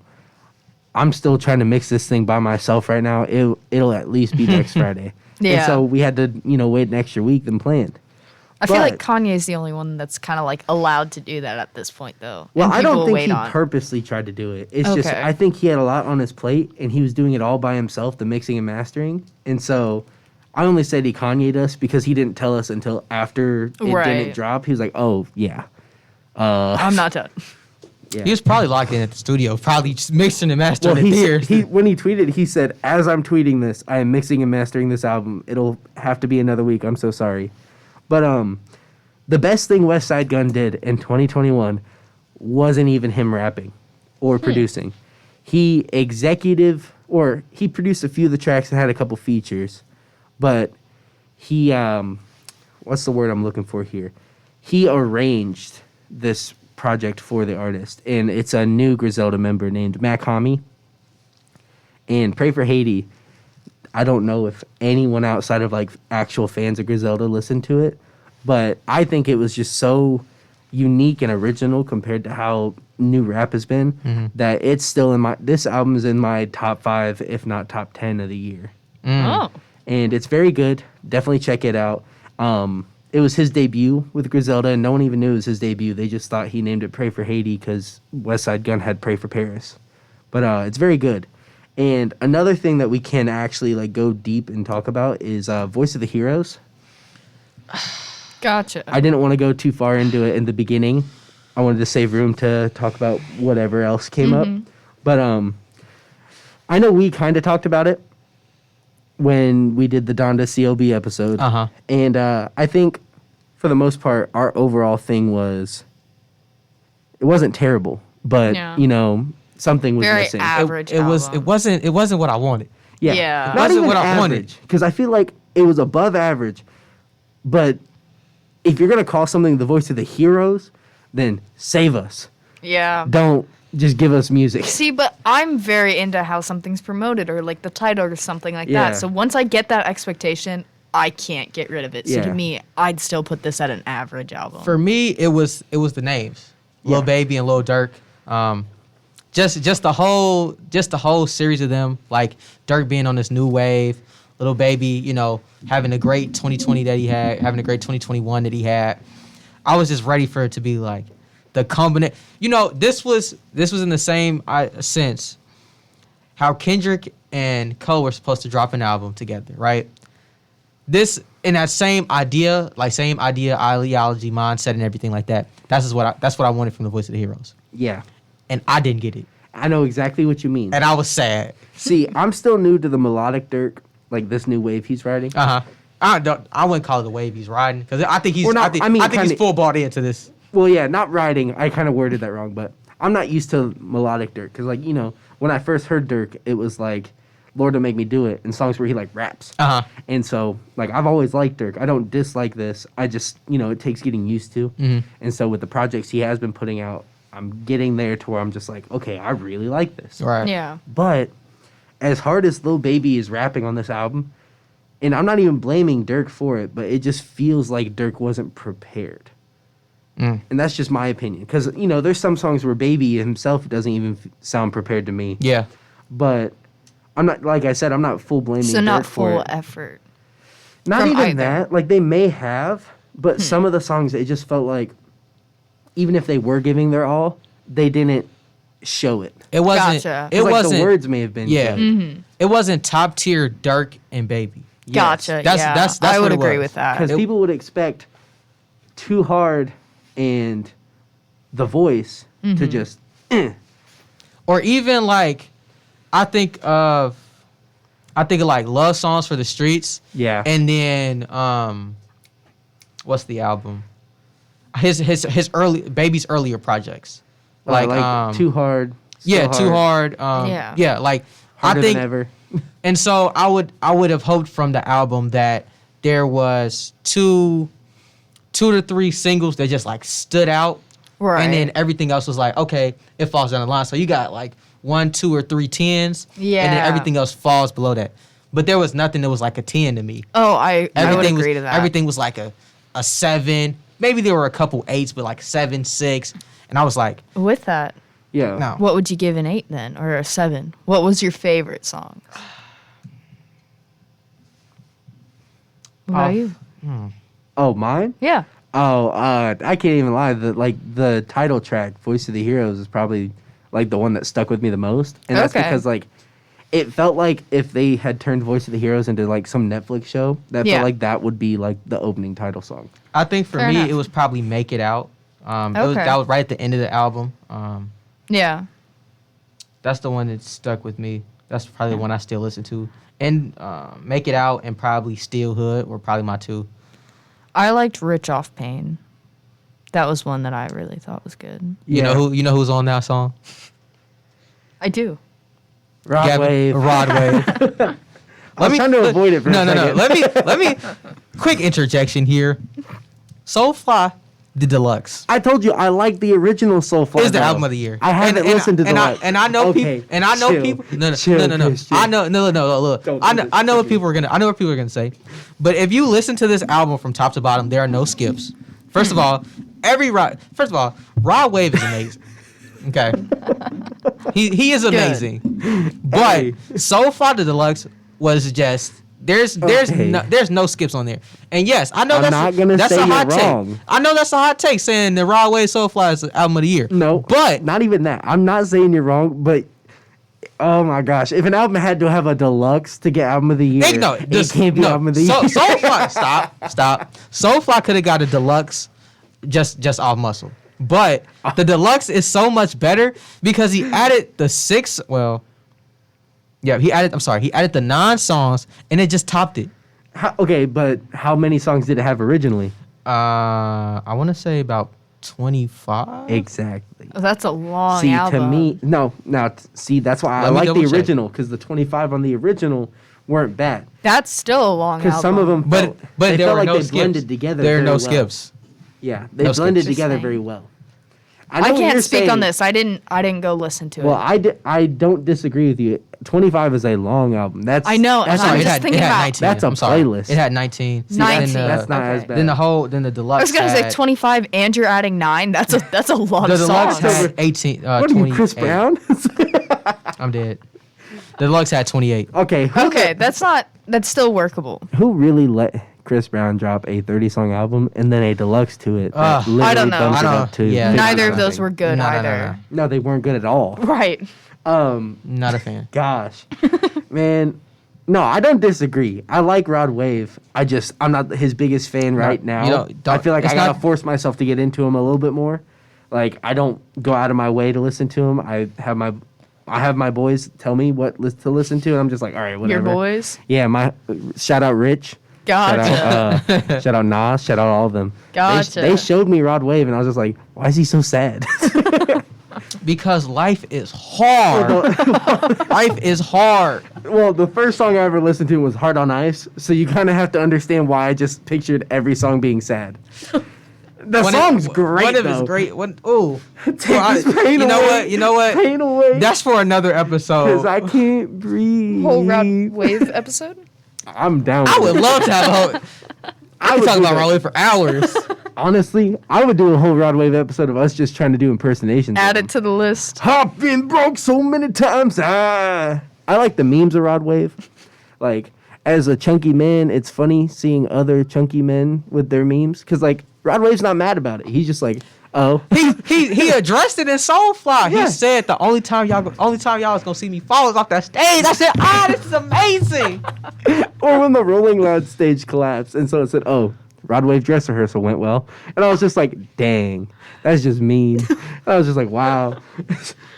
I'm still trying to mix this thing by myself right now. It'll at least be next Friday. And Yeah. so we had to, wait an extra week than planned. I feel like But- Kanye's the only one that's kind of like allowed to do that at this point, though. Well, and I don't people think wait he on. purposely tried to do it. It's just, Okay. I think he had a lot on his plate, and he was doing it all by himself, the mixing and mastering. And so I only said he Kanye'd us because he didn't tell us until after it Right. didn't drop. He was like, oh, yeah. I'm not done. Yeah. He was probably locked in at the studio, probably just mixing and mastering Well, it there. when he tweeted, he said, as I'm tweeting this, I am mixing and mastering this album. It'll have to be another week. I'm so sorry. But the best thing West Side Gun did in 2021 wasn't even him rapping or producing. He produced a few of the tracks and had a couple features. But he, what's the word I'm looking for here? He arranged this project for the artist, and it's a new Griselda member named Mac Hami. And Pray for Haiti, I don't know if anyone outside of like actual fans of Griselda listened to it, but I think it was just so unique and original compared to how new rap has been that it's still this album is in my top 5, if not top 10 of the year. Oh. and it's very good. Definitely check it out. It was his debut with Griselda, and no one even knew it was his debut. They just thought he named it Pray for Haiti because West Side Gun had Pray for Paris. But it's very good. And another thing that we can actually like go deep and talk about is Voice of the Heroes. Gotcha. I didn't want to go too far into it in the beginning. I wanted to save room to talk about whatever else came up. But I know we kind of talked about it when we did the Donda CLB episode. And I think for the most part, our overall thing was, it wasn't terrible, but Yeah. you know, something was Very missing. average. It album. wasn't what I wanted. Yeah. Not Wasn't even what I average, wanted. because I feel like it was above average. But if you're gonna call something the Voice of the Heroes, then save us. Yeah. Don't just give us music. See, but I'm very into how something's promoted or like the title or something like Yeah. that. So once I get that expectation, I can't get rid of it. So Yeah. to me, I'd still put this at an average album. For me, it was the names, Lil Yeah. Baby and Lil Durk. Just the whole series of them, like Durk being on this new wave, Lil Baby, you know, having a great 2020 that he had, having a great 2021 that he had. I was just ready for it to be like the combination. You know, this was in the same sense how Kendrick and Kohl were supposed to drop an album together, right? This in that same idea, ideology, mindset, and everything like that. That's what I wanted from the Voice of the Heroes, Yeah, and I didn't get it, I know exactly what you mean. and I was sad. See, I'm still new to the melodic Dirk, like this new wave he's riding. I wouldn't call it the wave he's riding because I think he's. Well, no, I think he's kinda- full bought into this. Well, yeah, not riding. I kind of worded that wrong, but I'm not used to melodic Dirk because, like, you know, when I first heard Dirk, it was like "Lord, Don't Make Me Do It" and songs where he like raps. And so, like, I've always liked Dirk. I don't dislike this. I just, you know, it takes getting used to. And so with the projects he has been putting out, I'm getting there to where I'm just like, okay, I really like this. Right. yeah. But as hard as Lil Baby is rapping on this album, and I'm not even blaming Dirk for it, but it just feels like Dirk wasn't prepared. And that's just my opinion. Because, you know, there's some songs where Baby himself doesn't even sound prepared to me. Yeah. But I'm not, like I said, I'm not full blaming So Dirk not for full it. effort. Not from even either. that. Like, they may have, but some of the songs, it just felt like, even if they were giving their all, they didn't show it. It wasn't. Gotcha. It Like, wasn't. the words may have been Yeah. good. It wasn't top tier Durk and Baby. Gotcha. That's I what would it agree was. with that. Because people would expect Too Hard and The Voice to just, Or even like, I think of like love songs for the streets. yeah. And then what's the album? His early Baby's earlier projects. like Too Hard. Yeah, Too Hard. Yeah. Like Harder I think than ever. and so I would have hoped from the album that there was two to three singles that just like stood out. Right. And then everything else was like, okay, it falls down the line. So you got like 1, 2, or 3 10s. And then Yeah. everything else falls below that. But there was nothing that was like a 10 to me. Oh, I would Everything agree was, to that. Everything was like a 7. Maybe there were a couple 8s, but like 7, 6. And I was like, With that, Yeah. no. what would you give an 8 then, or a 7? What was your favorite song? What about you? Oh, mine? Yeah. Oh, I can't even lie. The title track, "Voice of the Heroes," is probably like the one that stuck with me the most, and that's Okay. because like it felt like if they had turned "Voice of the Heroes" into like some Netflix show, that Yeah. felt like that would be like the opening title song. I think for Fair me, enough. it was probably Make It Out. Okay. That was right at the end of the album. Yeah. That's the one that stuck with me. That's probably the one I still listen to. And Make It Out and probably Steel Hood were probably my 2. I liked Rich Off Pain. That was one that I really thought was good. You know who's on that song? I do. Rod Gavin- Wave. Rod Wave. I was trying to avoid it for a No. second. Let me quick interjection here. Soulfly, the deluxe. I told you I like the original Soulfly. Is the though. album of the year. I haven't listened to the I know Okay, people. And I know chill. people. No. Chill, Chris, chill. I know. No. Look. Don't I do know. this I know to what me. people are gonna. I know what people are gonna say. But if you listen to this album from top to bottom, there are no skips. First of all, Rod Wave is amazing. Okay. He is amazing. But Soulfly the Deluxe was just there's Okay. no skips on there. And yes, I know I'm not gonna that's say a you're hot wrong. take. I know that's a hot take saying the Rod Wave Soulfly is the album of the year. No, but not even that. I'm not saying you're wrong, but oh my gosh, if an album had to have a deluxe to get album of the year, it can't be album of the year. Soulfly, stop. Soulfly could have got a deluxe just off muscle. But the deluxe is so much better because he added the he added the 9 songs and it just topped it. Okay, but how many songs did it have originally? I want to say about 25. Exactly. Oh, that's a long See, album. to me, that's why I Let me like the double check. original, because the 25 on the original weren't bad. That's still a long album. Because some of them, But they there felt were like no they skips. blended together. There are very no well. skips. Yeah, they No blended skips. together Interesting. very well. I know what can't you're speak on saying. this. I didn't go listen to Well, it. I don't disagree with you. 25 is a long album. That's I know, That's, and I'm not- just thinking about- 19. That's a I'm sorry. playlist. It had 19. See, 19. that's not Okay. as bad. Then the deluxe. I was gonna say had- 25, and you're adding 9. That's a lot The of deluxe songs. had 18. What are you, Chris 28. Brown? I'm dead. The deluxe had 28. Okay. Okay, that's still workable. Who really let Chris Brown drop a 30-song album and then a deluxe to it? That literally I don't know. bumped I it don't- up to yeah. 50 Neither of those something. were good No, no, no, either. No, they weren't good at all. Right. Not a fan. Gosh, man. No, I don't disagree. I like Rod Wave. I'm not his biggest fan right now. you don't- I feel like it's I gotta not- force myself to get into him a little bit more. Like, I don't go out of my way to listen to him. I have my boys tell me what to listen to, and I'm just like, all right, whatever. Your boys. Yeah, shout out Rich. Gotcha. Shout out Nas. Shout out all of them. Gotcha. They showed me Rod Wave, and I was just like, why is he so sad? Because life is hard. Life is hard. Well, the first song I ever listened to was Heart on Ice, so you kind of have to understand why I just pictured every song being sad. The song's great, One of though. it's great. Oh, Take this pain you know away. what? You know what? Pain away. That's for another Because episode. I can't breathe. Whole Rod Wave episode. I'm down. I with would it. love to have a whole. I would could talk do about that. Rod Wave for hours. Honestly, I would do a whole Rod Wave episode of us just trying to do impersonations. Add of it to the list. I've been broke so many times. I like the memes of Rod Wave. Like, as a chunky man, it's funny seeing other chunky men with their memes. Because, like, Rod Wave's not mad about it. He's just like, oh. he addressed it in Soulfly. Yeah. He said the only time y'all was gonna see me fall is off that stage. I said, this is amazing. Or when the Rolling Loud stage collapsed. And so it said, oh, Rod Wave dress rehearsal went well. And I was just like, dang, that's just mean. I was just like, wow.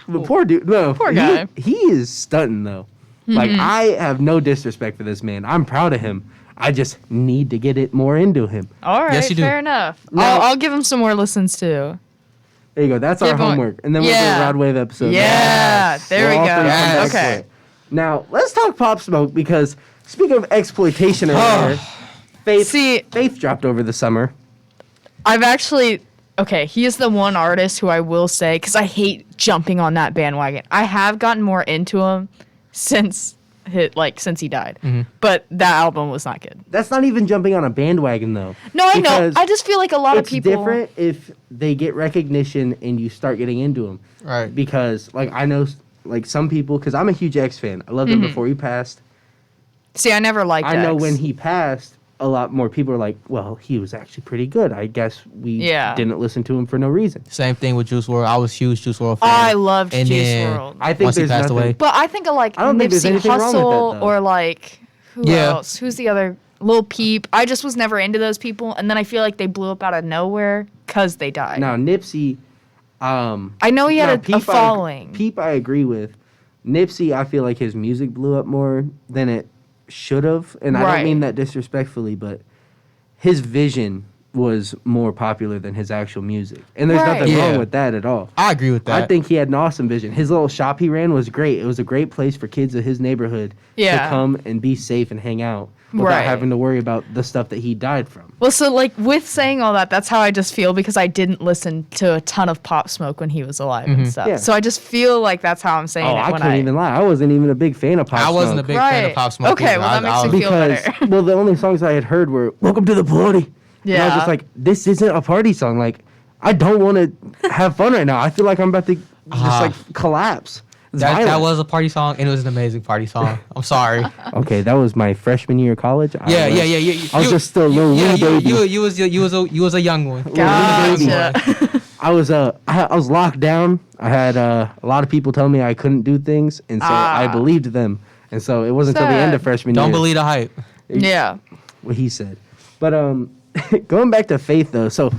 But poor dude. No, Poor guy. He is stunting, though. Like, I have no disrespect for this man. I'm proud of him. I just need to get it more into him. All right, Yes, you do. fair enough. Now- I'll give him some more listens too. There you go. That's our Keep going. homework. And then we'll do Yeah. a Rod Wave episode. Yeah, there we We'll all go. three come back Yes. for Okay. it. Now, let's talk Pop Smoke, because speaking of exploitation earlier, Faith dropped over the summer. I've actually he is the one artist who I will say, because I hate jumping on that bandwagon. I have gotten more into him since he died, but that album was not good. That's not even jumping on a bandwagon, though. No, I know. Because I just feel like a lot of it's people. different if they get recognition and you start getting into them. Right. Because, like, I know, like, some people, because I'm a huge X fan. I loved him before he passed. See, I never liked. I know X. when he passed, a lot more people are like, well, he was actually pretty good. I guess we Yeah. didn't listen to him for no reason. Same thing with Juice WRLD. I was a huge Juice WRLD fan. I loved And Juice then- WRLD. I think Once he there's passed nothing. away. But I think of like I don't think there's Nipsey anything wrong with that, Hussle though. or like who Yeah. else? Who's the other? Lil Peep. I just was never into those people, and then I feel like they blew up out of nowhere because they died. Now, Nipsey. I know he had a following. Peep, I agree with. Nipsey, I feel like his music blew up more than it should have, and I Right. don't mean that disrespectfully, but his vision was more popular than his actual music, and there's Right. nothing Yeah. wrong with that at all. I agree with that. I think he had an awesome vision. His little shop he ran was great. It was a great place for kids of his neighborhood Yeah. to come and be safe and hang out without Right. having to worry about the stuff that he died from. Well, so like with saying all that, that's how I just feel because I didn't listen to a ton of Pop Smoke when he was alive and stuff. Yeah. So I just feel like that's how I'm saying Oh, it I when can't even lie. I wasn't even a big fan of Pop I Smoke. wasn't a big fan of Right. Pop Smoke. Okay, either. well, that makes I me was- feel because better. well, the only songs I had heard were "Welcome to the Party." And I was Yeah. just like, this isn't a party song. Like, I don't want to have fun right now. I feel like I'm about to just like collapse. That violent. was a party song, and it was an amazing party song. I'm sorry. Okay, that was my freshman year of college. Yeah. I was just still a little baby. You was a young one. Gotcha. I was locked down. I had a lot of people telling me I couldn't do things, and so I believed them. And so it wasn't until the end of freshman year. Don't believe the hype. Yeah. What he said. But going back to Faith though, so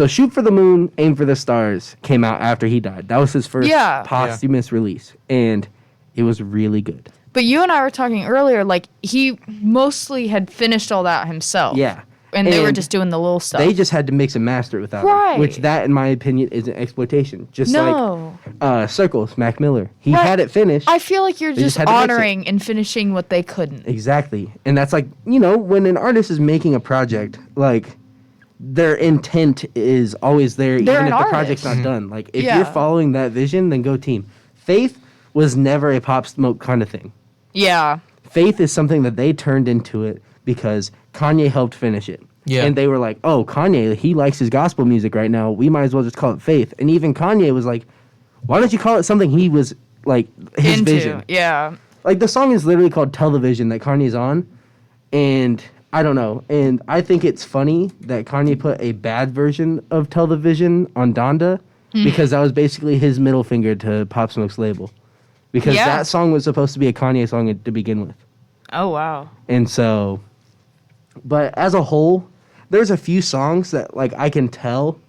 Shoot for the Moon, Aim for the Stars came out after he died. That was his first posthumous release, and it was really good. But you and I were talking earlier, like he mostly had finished all that himself. Yeah. And they were just doing the little stuff. They just had to mix and master it without him, which that, in my opinion, is an exploitation. Just like Circles, Mac Miller. He had it finished. I feel like you're just had to mix honoring and finishing what they couldn't. Exactly. And that's like, when an artist is making a project, like, their intent is always there, They're even an if the project's not done. Like, if you're following that vision, then go team. Faith was never a Pop Smoke kind of thing. Yeah. Faith is something that they turned into it because Kanye helped finish it. Yeah. And they were like, oh, Kanye, he likes his gospel music right now. We might as well just call it Faith. And even Kanye was like, why don't you call it something he was, like, his vision? Yeah. Like, the song is literally called Television that Kanye's on. And I don't know. And I think it's funny that Kanye put a bad version of Television on Donda because that was basically his middle finger to Pop Smoke's label. Because that song was supposed to be a Kanye song to begin with. Oh, wow. And so, but as a whole, there's a few songs that, like, I can tell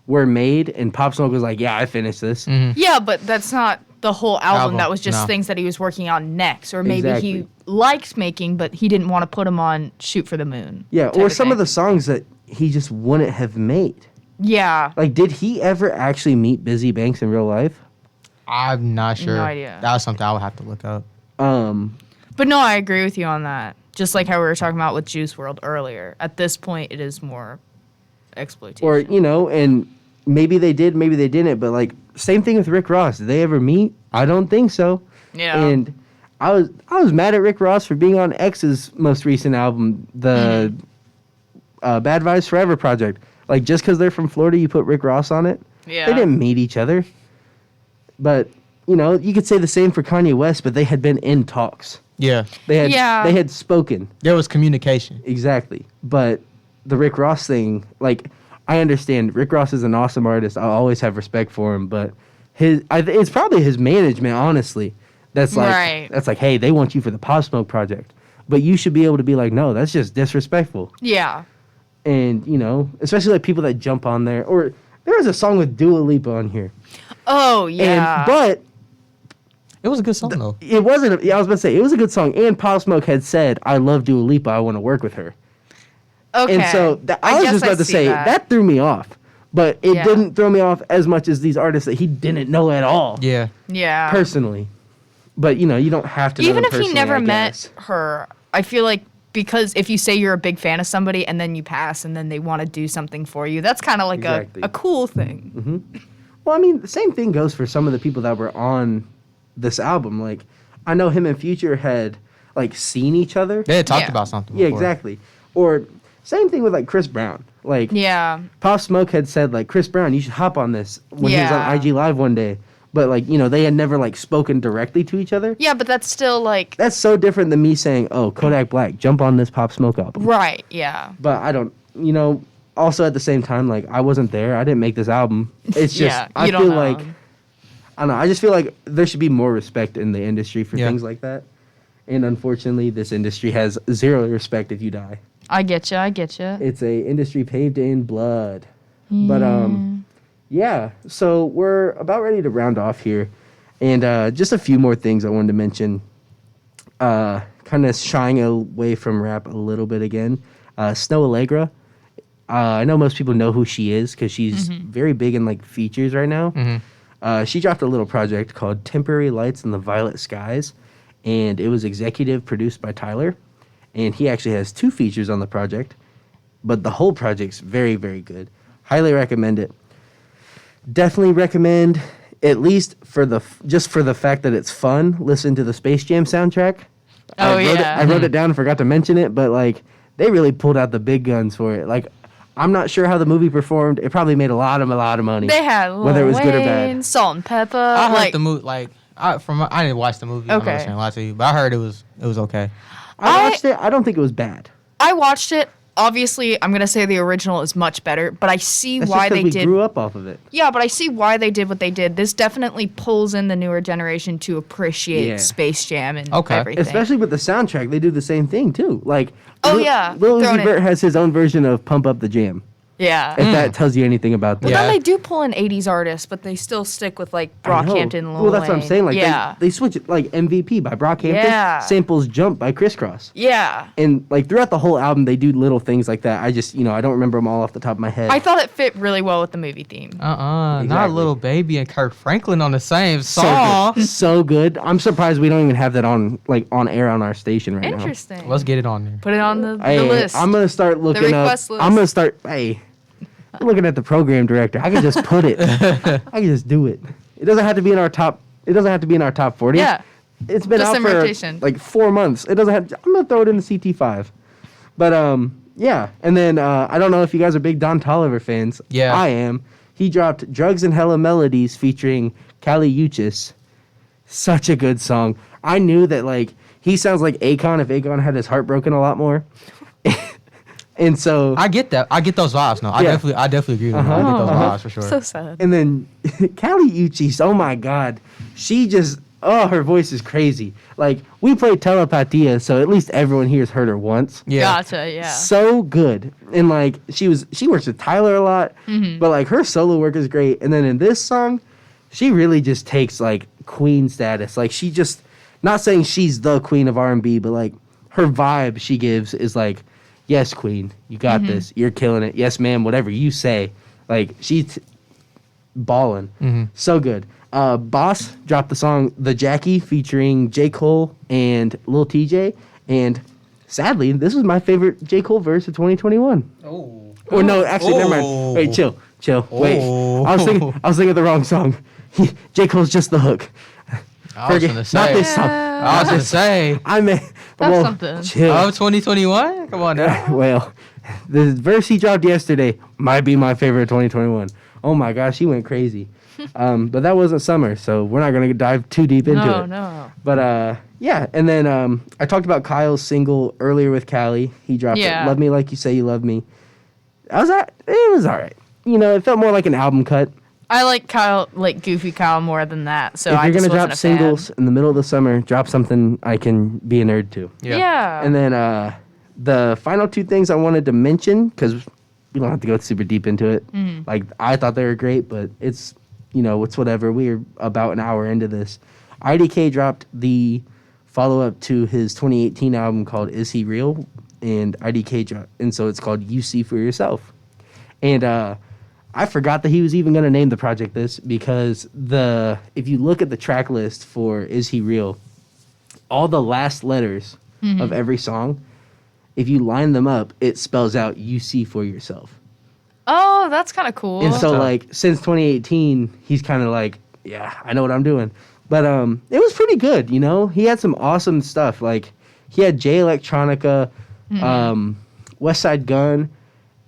were made, and Pop Smoke was like, yeah, I finished this. Yeah, but that's not the whole album. That was just things that he was working on next. Or maybe he liked making, but he didn't want to put them on Shoot for the Moon. Yeah, or some of the songs that he just wouldn't have made. Yeah. Like, did he ever actually meet Busy Banks in real life? I'm not sure. No idea. That was something I would have to look up. But no, I agree with you on that. Just like how we were talking about with Juice WRLD earlier. At this point, it is more exploitation. Or, and maybe they did, maybe they didn't, but, like, same thing with Rick Ross. Did they ever meet? I don't think so. Yeah. And I was mad at Rick Ross for being on X's most recent album, the Bad Vibes Forever project. Like, just because they're from Florida, you put Rick Ross on it? Yeah. They didn't meet each other. But, you could say the same for Kanye West, but they had been in talks. Yeah. They had spoken. There was communication. Exactly. But the Rick Ross thing, like, I understand Rick Ross is an awesome artist. I'll always have respect for him, but it's probably his management, honestly. That's like, hey, they want you for the Pop Smoke project. But you should be able to be like, no, that's just disrespectful. Yeah. And, especially like people that jump on there. Or there was a song with Dua Lipa on here. Oh, yeah. But It was a good song, though. it wasn't, I was about to say, it was a good song. And Pop Smoke had said, I love Dua Lipa, I want to work with her. Okay. And so I was guess just about to see say, that threw me off. But it didn't throw me off as much as these artists that he didn't know at all. Yeah. Yeah. Personally. But, you don't have to know Even them if he personally, never I met guess. her, I feel like because if you say you're a big fan of somebody and then you pass and then they want to do something for you, that's kind of like a cool thing. Well, I mean, the same thing goes for some of the people that were on this album. Like, I know him and Future had, like, seen each other. They had talked about something Yeah, before. exactly. Or same thing with, like, Chris Brown. Like, Yeah. Pop Smoke had said, like, Chris Brown, you should hop on this when he was on Yeah. IG Live one day. But, like, they had never, like, spoken directly to each other. Yeah, but that's still like That's so different than me saying, oh, Kodak Black, jump on this Pop Smoke album. right. Yeah. But I don't, also at the same time, like, I wasn't there. I didn't make this album. It's just, Yeah, I you don't feel know. like, I don't know. I just feel like there should be more respect in the industry for Yeah. things like that. And unfortunately, this industry has zero respect if you die. I get you. I get you. It's a industry paved in blood. But, yeah. So we're about ready to round off here. And just a few more things I wanted to mention. Kind of shying away from rap a little bit again. Snow Allegra. I know most people know who she is because she's very big in, like, features right now. She dropped a little project called Temporary Lights in the Violet Skies. And it was executive produced by Tyler. And he actually has 2 features on the project. But the whole project's very, very good. Highly recommend it. Definitely recommend, at least for the fact that it's fun, listen to the Space Jam soundtrack. Oh, I wrote it down and forgot to mention it, but, like, they really pulled out the big guns for it. Like, I'm not sure how the movie performed. It probably made a lot of money. They had Lil whether it was good or Wayne, bad. Salt and Pepper. I heard like, the movie. Like I didn't watch the movie. I'm Okay. not saying lie to you, but I heard it was okay. I watched it. I don't think it was bad. I watched it. Obviously, I'm gonna say the original is much better, but I see That's why just they because we did. grew up off of it. Yeah, but I see why they did what they did. This definitely pulls in the newer generation to appreciate Yeah. Space Jam and Okay. everything. Especially with the soundtrack, they do the same thing too. Like, Oh, yeah. Lil Throwing Uzi it- Vert has his own version of "Pump Up the Jam." yeah. If that tells you anything about that. Well, Yeah. then they do pull in 80s artists, but they still stick with like I know. Brockhampton, Lil Well, that's what I'm Wayne. saying. Like, yeah. they switch it. Like MVP by Brockhampton, Yeah. samples "Jump" by Crisscross. Yeah. And like throughout the whole album, they do little things like that. I just, I don't remember them all off the top of my head. I thought it fit really well with the movie theme. Not Exactly. Little Baby and Kirk Franklin on the same so song. good. So good. I'm surprised we don't even have that on air on our station right now. Interesting. Let's get it on there. Put it on the Hey, list. I'm gonna start looking up. request list. I'm gonna start. Hey, I'm looking at the program director. I can just put it. I can just do it. It doesn't have to be in our top. It doesn't have to be in our top 40. Yeah. It's been Just out in for rotation. like 4 months. It doesn't have. I'm gonna throw it in the CT5. But yeah. And then I don't know if you guys are big Don Toliver fans. Yeah. I am. He dropped "Drugs and Hella Melodies" featuring Calli Uchis. Such a good song. I knew that like he sounds like Akon if Akon had his heart broken a lot more. And so I get that. I get those vibes. No, I Yeah. definitely agree with you. I get those vibes for sure. So sad. And then Calli Uchis, oh my God, she just, her voice is crazy. Like, we played Telepatia, so at least everyone here has heard her once. Yeah. Gotcha, yeah. So good. And like, she works with Tyler a lot, but like her solo work is great. And then in this song, she really just takes like queen status. Like, she just, not saying she's the queen of R&B, but like her vibe she gives is like, yes, queen, you got this. You're killing it. Yes, ma'am, whatever you say. Like, she's balling. So good. Boss dropped the song The Jackie featuring J. Cole and Lil TJ. And sadly, this was my favorite J. Cole verse of 2021. Oh. Or no, actually, never mind. Wait, chill. Wait. I was thinking of the wrong song. J. Cole's just the hook. I was gonna say. Not this song. I was gonna say. I meant. That's something. Chill. Of 2021. Come on now. Well, the verse he dropped yesterday might be my favorite of 2021. Oh my gosh, he went crazy. But that wasn't summer, so we're not gonna dive too deep into it. No. But yeah, and then I talked about Kyle's single earlier with Calli. He dropped Yeah. it, "Love Me Like You Say You Love Me." It was all right. It felt more like an album cut. I like Kyle, like Goofy Kyle, more than that. So If I you're just gonna wasn't drop a fan. singles in the middle of the summer, drop something I can be a nerd to. Yeah. And then the final two things I wanted to mention, because we don't have to go super deep into it. Like, I thought they were great, but it's whatever. We're about an hour into this. IDK dropped the follow-up to his 2018 album called Is He Real? And so it's called You See For Yourself. And I forgot that he was even going to name the project this, because if you look at the track list for Is He Real, all the last letters of every song, if you line them up, it spells out "You See For Yourself." Oh, that's kind of cool. And so, like, since 2018, he's kind of like, yeah, I know what I'm doing. But it was pretty good, He had some awesome stuff. Like, he had Jay Electronica, West Side Gun,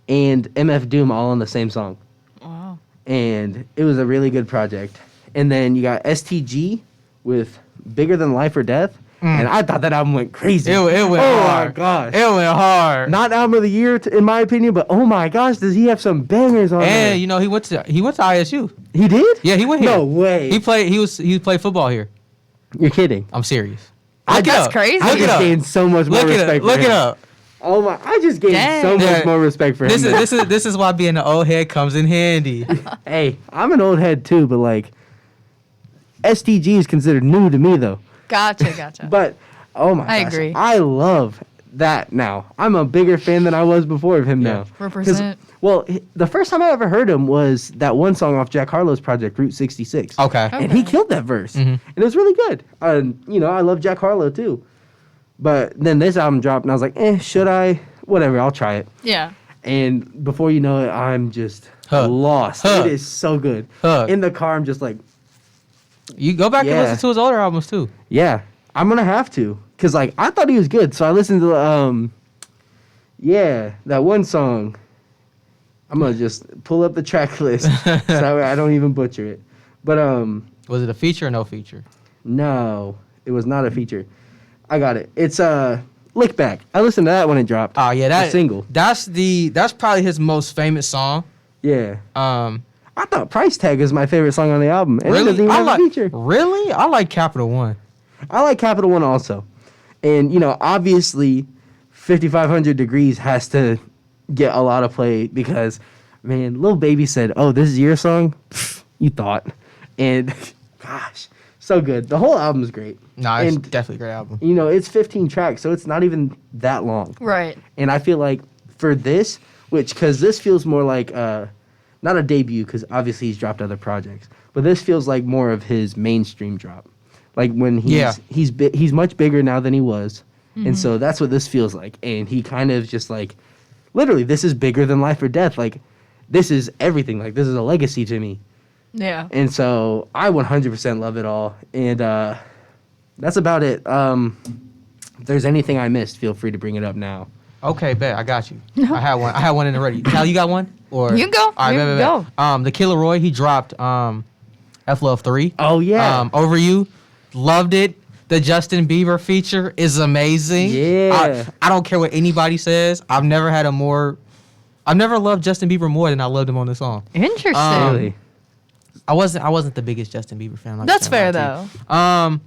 and MF Doom all on the same song. Wow. And it was a really good project. And then you got STG with Bigger Than Life or Death. And I thought that album went crazy. It went oh hard. my gosh. It went hard. Not album of the year, in my opinion, but oh my gosh, does he have some bangers on there? And he went to ISU. He did? Yeah, he went here. No way. He played football here. You're kidding. I'm serious. That's up. crazy. I Look it just up. gained so much more Look it respect up. for Look him. it up. Oh my! I just gained Dang. so much Yeah. more respect for him. This is why being an old head comes in handy. Hey, I'm an old head too, but like, STG is considered new to me though. Gotcha. But oh my I gosh, agree. I love that now. I'm a bigger fan than I was before of him now. 'Cause, Represent. well, the first time I ever heard him was that one song off Jack Harlow's project, Route 66. Okay. And he killed that verse. And it was really good. I love Jack Harlow too. But then this album dropped and I was like, should I? Whatever, I'll try it. Yeah. And before you know it, I'm just Huh. lost. Huh. It is so good. Huh. In the car, I'm just like, You go back and Yeah. listen to his older albums too. yeah, I'm going to have to. Because, like, I thought he was good. So I listened to, that one song. I'm gonna just pull up the track list so I don't even butcher it. But Was it a feature or no feature? no, it was not a feature. I got it. It's Lick Back. I listened to that when it dropped. Oh yeah, The that single. That's probably his most famous song. Yeah. Um, I thought Price Tag is my favorite song on the album. And it doesn't really, even have a feature. really, I like Capital One. I like Capital One also. And, obviously, 5500 Degrees has to get a lot of play because, man, Lil Baby said, oh, this is your song? Pfft, you thought. And, gosh, so good. The whole album's great. No, it's And, definitely a great album. it's 15 tracks, so it's not even that long. Right. And I feel like for this, because this feels more like, not a debut, because obviously he's dropped other projects, but this feels like more of his mainstream drop. Like when he's much bigger now than he was. And so that's what this feels like. And he kind of just like, literally, this is bigger than life or death. Like, this is everything. Like, this is a legacy to me. Yeah. And so I 100% love it all. And that's about it. If there's anything I missed, feel free to bring it up now. Okay, bet I got you. I had one in the ready. Calli, you got one? Or You go. All right, You bet. The Killer Roy, he dropped F Love 3. Oh, yeah. Over You, loved it. The Justin Bieber feature is amazing. Yeah. I don't care what anybody says. I've never loved Justin Bieber more than I loved him on this song. Interesting. Really? I wasn't the biggest Justin Bieber fan. Like That's fair though. though.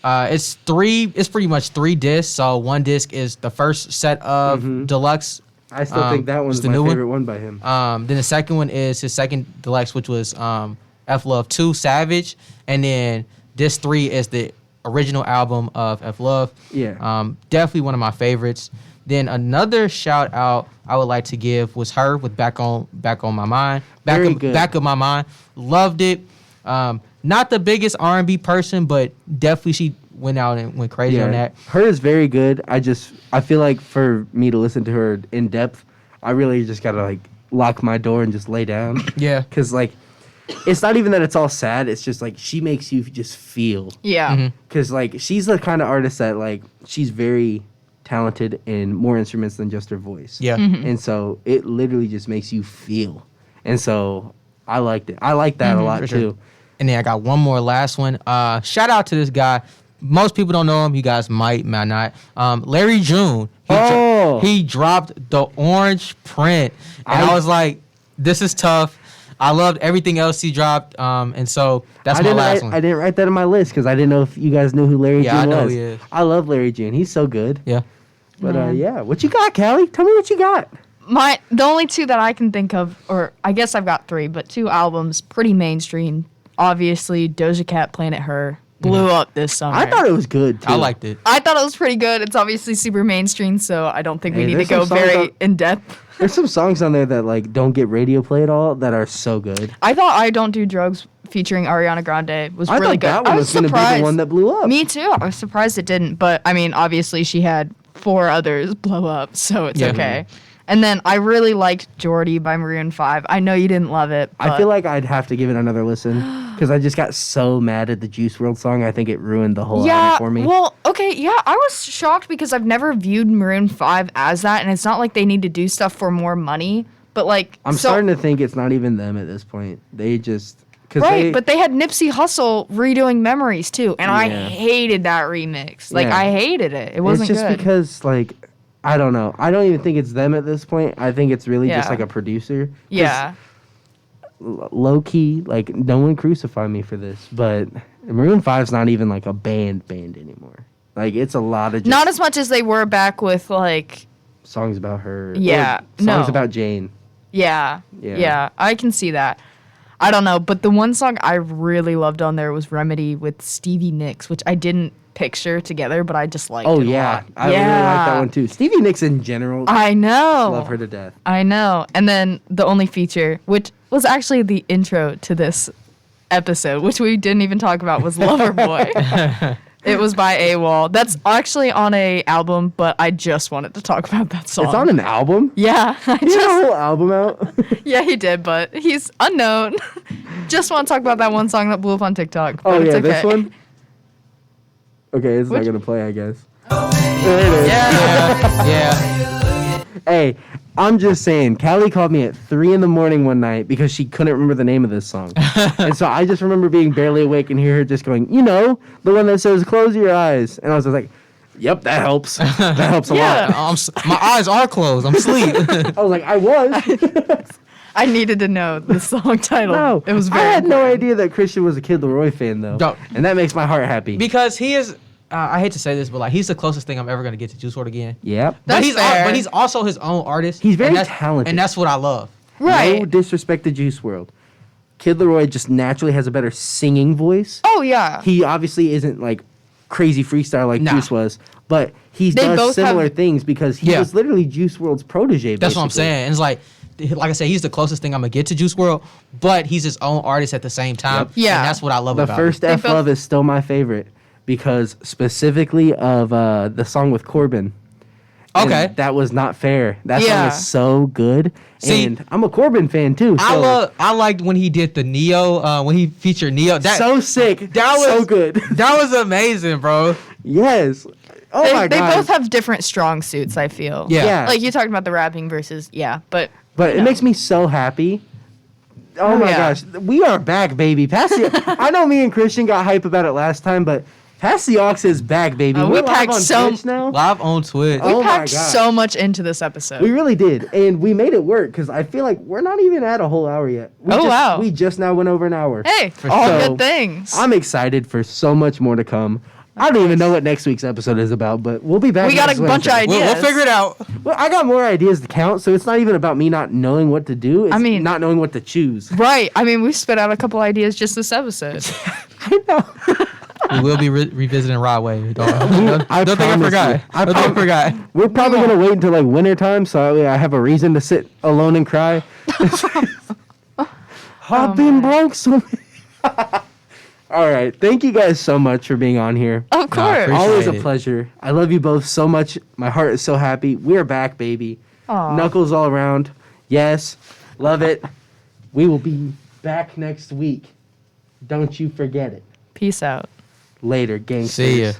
It's pretty much 3 discs. So one disc is the first set of deluxe. I still think that one's it's the my new favorite one by him. Then the second one is his second deluxe, which was F Love 2 Savage, and then disc 3 is the original album of F Love. Yeah. Definitely one of my favorites. Then another shout out I would like to give was her with Back on My Mind. Very good. Back of My Mind. Loved it. Not the biggest R&B person, but definitely she went out and went crazy on that. Her is very good. I feel like for me to listen to her in depth, I really just gotta like lock my door and just lay down. Yeah. Cause like, it's not even that it's all sad. It's just like she makes you just feel. Yeah. Mhm. Cause like she's the kind of artist that like she's very talented in more instruments than just her voice. Yeah. And so it literally just makes you feel. And so I liked it. I like that a lot for too. sure. And then I got one more last one. Shout out to this guy. Most people don't know him. You guys might not. Larry June. He dropped the Orange Print. And I was like, this is tough. I loved everything else he dropped. And so that's my last one. I didn't write that on my list because I didn't know if you guys knew who Larry June was. Yeah, I know he is. I love Larry June. He's so good. Yeah. But yeah, what you got, Calli? Tell me what you got. The only 2 that I can think of, or I guess I've got 3, but 2 albums, pretty mainstream. Obviously, Doja Cat, Planet Her, blew up this summer. I thought it was good too. I liked it. I thought it was pretty good. It's obviously super mainstream, so I don't think we Hey, need to there's go some songs very on- in depth. There's some songs on there that like don't get radio play at all that are so good. I thought I Don't Do Drugs featuring Ariana Grande was I really thought good. that one I was going to be surprised. the one that blew up. Me too. I was surprised it didn't, but I mean, obviously she had 4 others blow up, so it's Yeah. okay. And then I really liked Jordy by Maroon 5. I know you didn't love it, but I feel like I'd have to give it another listen because I just got so mad at the Juice WRLD song. I think it ruined the whole album for me. Well, okay, yeah, I was shocked because I've never viewed Maroon 5 as that, and it's not like they need to do stuff for more money, but like I'm starting to think it's not even them at this point. They just but they had Nipsey Hussle redoing Memories too, and I Yeah. hated that remix. Like Yeah. I hated it. It wasn't it's just good. because like I don't know. I don't even think it's them at this point. I think it's really just Yeah. like a producer. 'Cause Yeah. Low key, like no one crucify me for this, but Maroon 5's not even like a band anymore. Like it's a lot of just Not as much as they were back with like songs about her. or Yeah, songs no. about Jane. yeah, Yeah. yeah. I can see that. I don't know, but the one song I really loved on there was Remedy with Stevie Nicks, which I didn't picture together, but I just liked Oh it a yeah, lot. I really like that one too. Stevie Nicks in general, I know. love her to death. I know. And then the only feature, which was actually the intro to this episode, which we didn't even talk about, was Loverboy. It was by AWOL. That's actually on a album, but I just wanted to talk about that song. It's on an album. Yeah, I He had a just, whole album out. yeah, he did, but he's unknown. Just want to talk about that one song that blew up on TikTok. Oh but it's yeah, okay. this one. Okay, it's Which- not gonna play, I guess. There it is. Yeah. Yeah. Hey, I'm just saying, Calli called me at 3 a.m. one night because she couldn't remember the name of this song. And so I just remember being barely awake and hear her just going, the one that says, close your eyes. And I was just like, yep, that helps. That helps a lot. My eyes are closed. I'm asleep. I was like, I was. I needed to know the song title. No, it was I very. had no idea that Christian was a Kid Leroy fan, though. Don't. And that makes my heart happy. Because he is, I hate to say this, but like he's the closest thing I'm ever gonna get to Juice WRLD again. Yep. That's fair. But he's also his own artist. He's very and talented. and that's what I love. Right. No disrespect to Juice WRLD. Kid Leroy just naturally has a better singing voice. Oh yeah. He obviously isn't like crazy freestyle like Nah. Juice was, but he They does both similar have- things because he Yeah. was literally Juice WRLD's protege. That's what I'm basically. saying. And it's like I said, he's the closest thing I'm gonna get to Juice WRLD, but he's his own artist at the same time. Yep. Yeah. And that's what I love The about first him. They F both- Love is still my favorite because specifically of the song with Corbin. And Okay. that was not fair. That Yeah. song is so good. See, and I'm a Corbin fan too. So I liked when he did the Neo, when he featured Neo. That so sick. that was so good. That was amazing, bro. Yes. Oh my They god. both have different strong suits. I feel. Yeah. Yeah. Like you talked about the rapping versus but But it No. makes me so happy. Oh, Oh, my yeah. gosh. We are back, baby. I know me and Christian got hype about it last time, but Pass the Aux is back, baby. We We're live packed on so- Twitch now. Live on Twitch. Oh we my packed God. so much into this episode. We really did. And we made it work because I feel like we're not even at a whole hour yet. Wow. We just now went over an hour. Hey, For all sure. good things. I'm excited for so much more to come. I don't even know what next week's episode is about, but we'll be back. We got next a bunch of Wednesday. ideas. We'll figure it out. Well, I got more ideas to count, so it's not even about me not knowing what to do. It's not knowing what to choose. Right. I mean, we spit out a couple ideas just this episode. I know. We will be revisiting Rod Wave. Don't think I promise forgot. you. I Don't think I promise- forgot. We're probably gonna wait until like winter time, so that way I have a reason to sit alone and cry. I've been broke so many. All right, thank you guys so much for being on here. Of course. appreciate Always a it. pleasure. I love you both so much. My heart is so happy. We're back, baby. Aw. Knuckles all around. Yes, love it. We will be back next week. Don't you forget it. Peace out. Later, gangsters. See ya.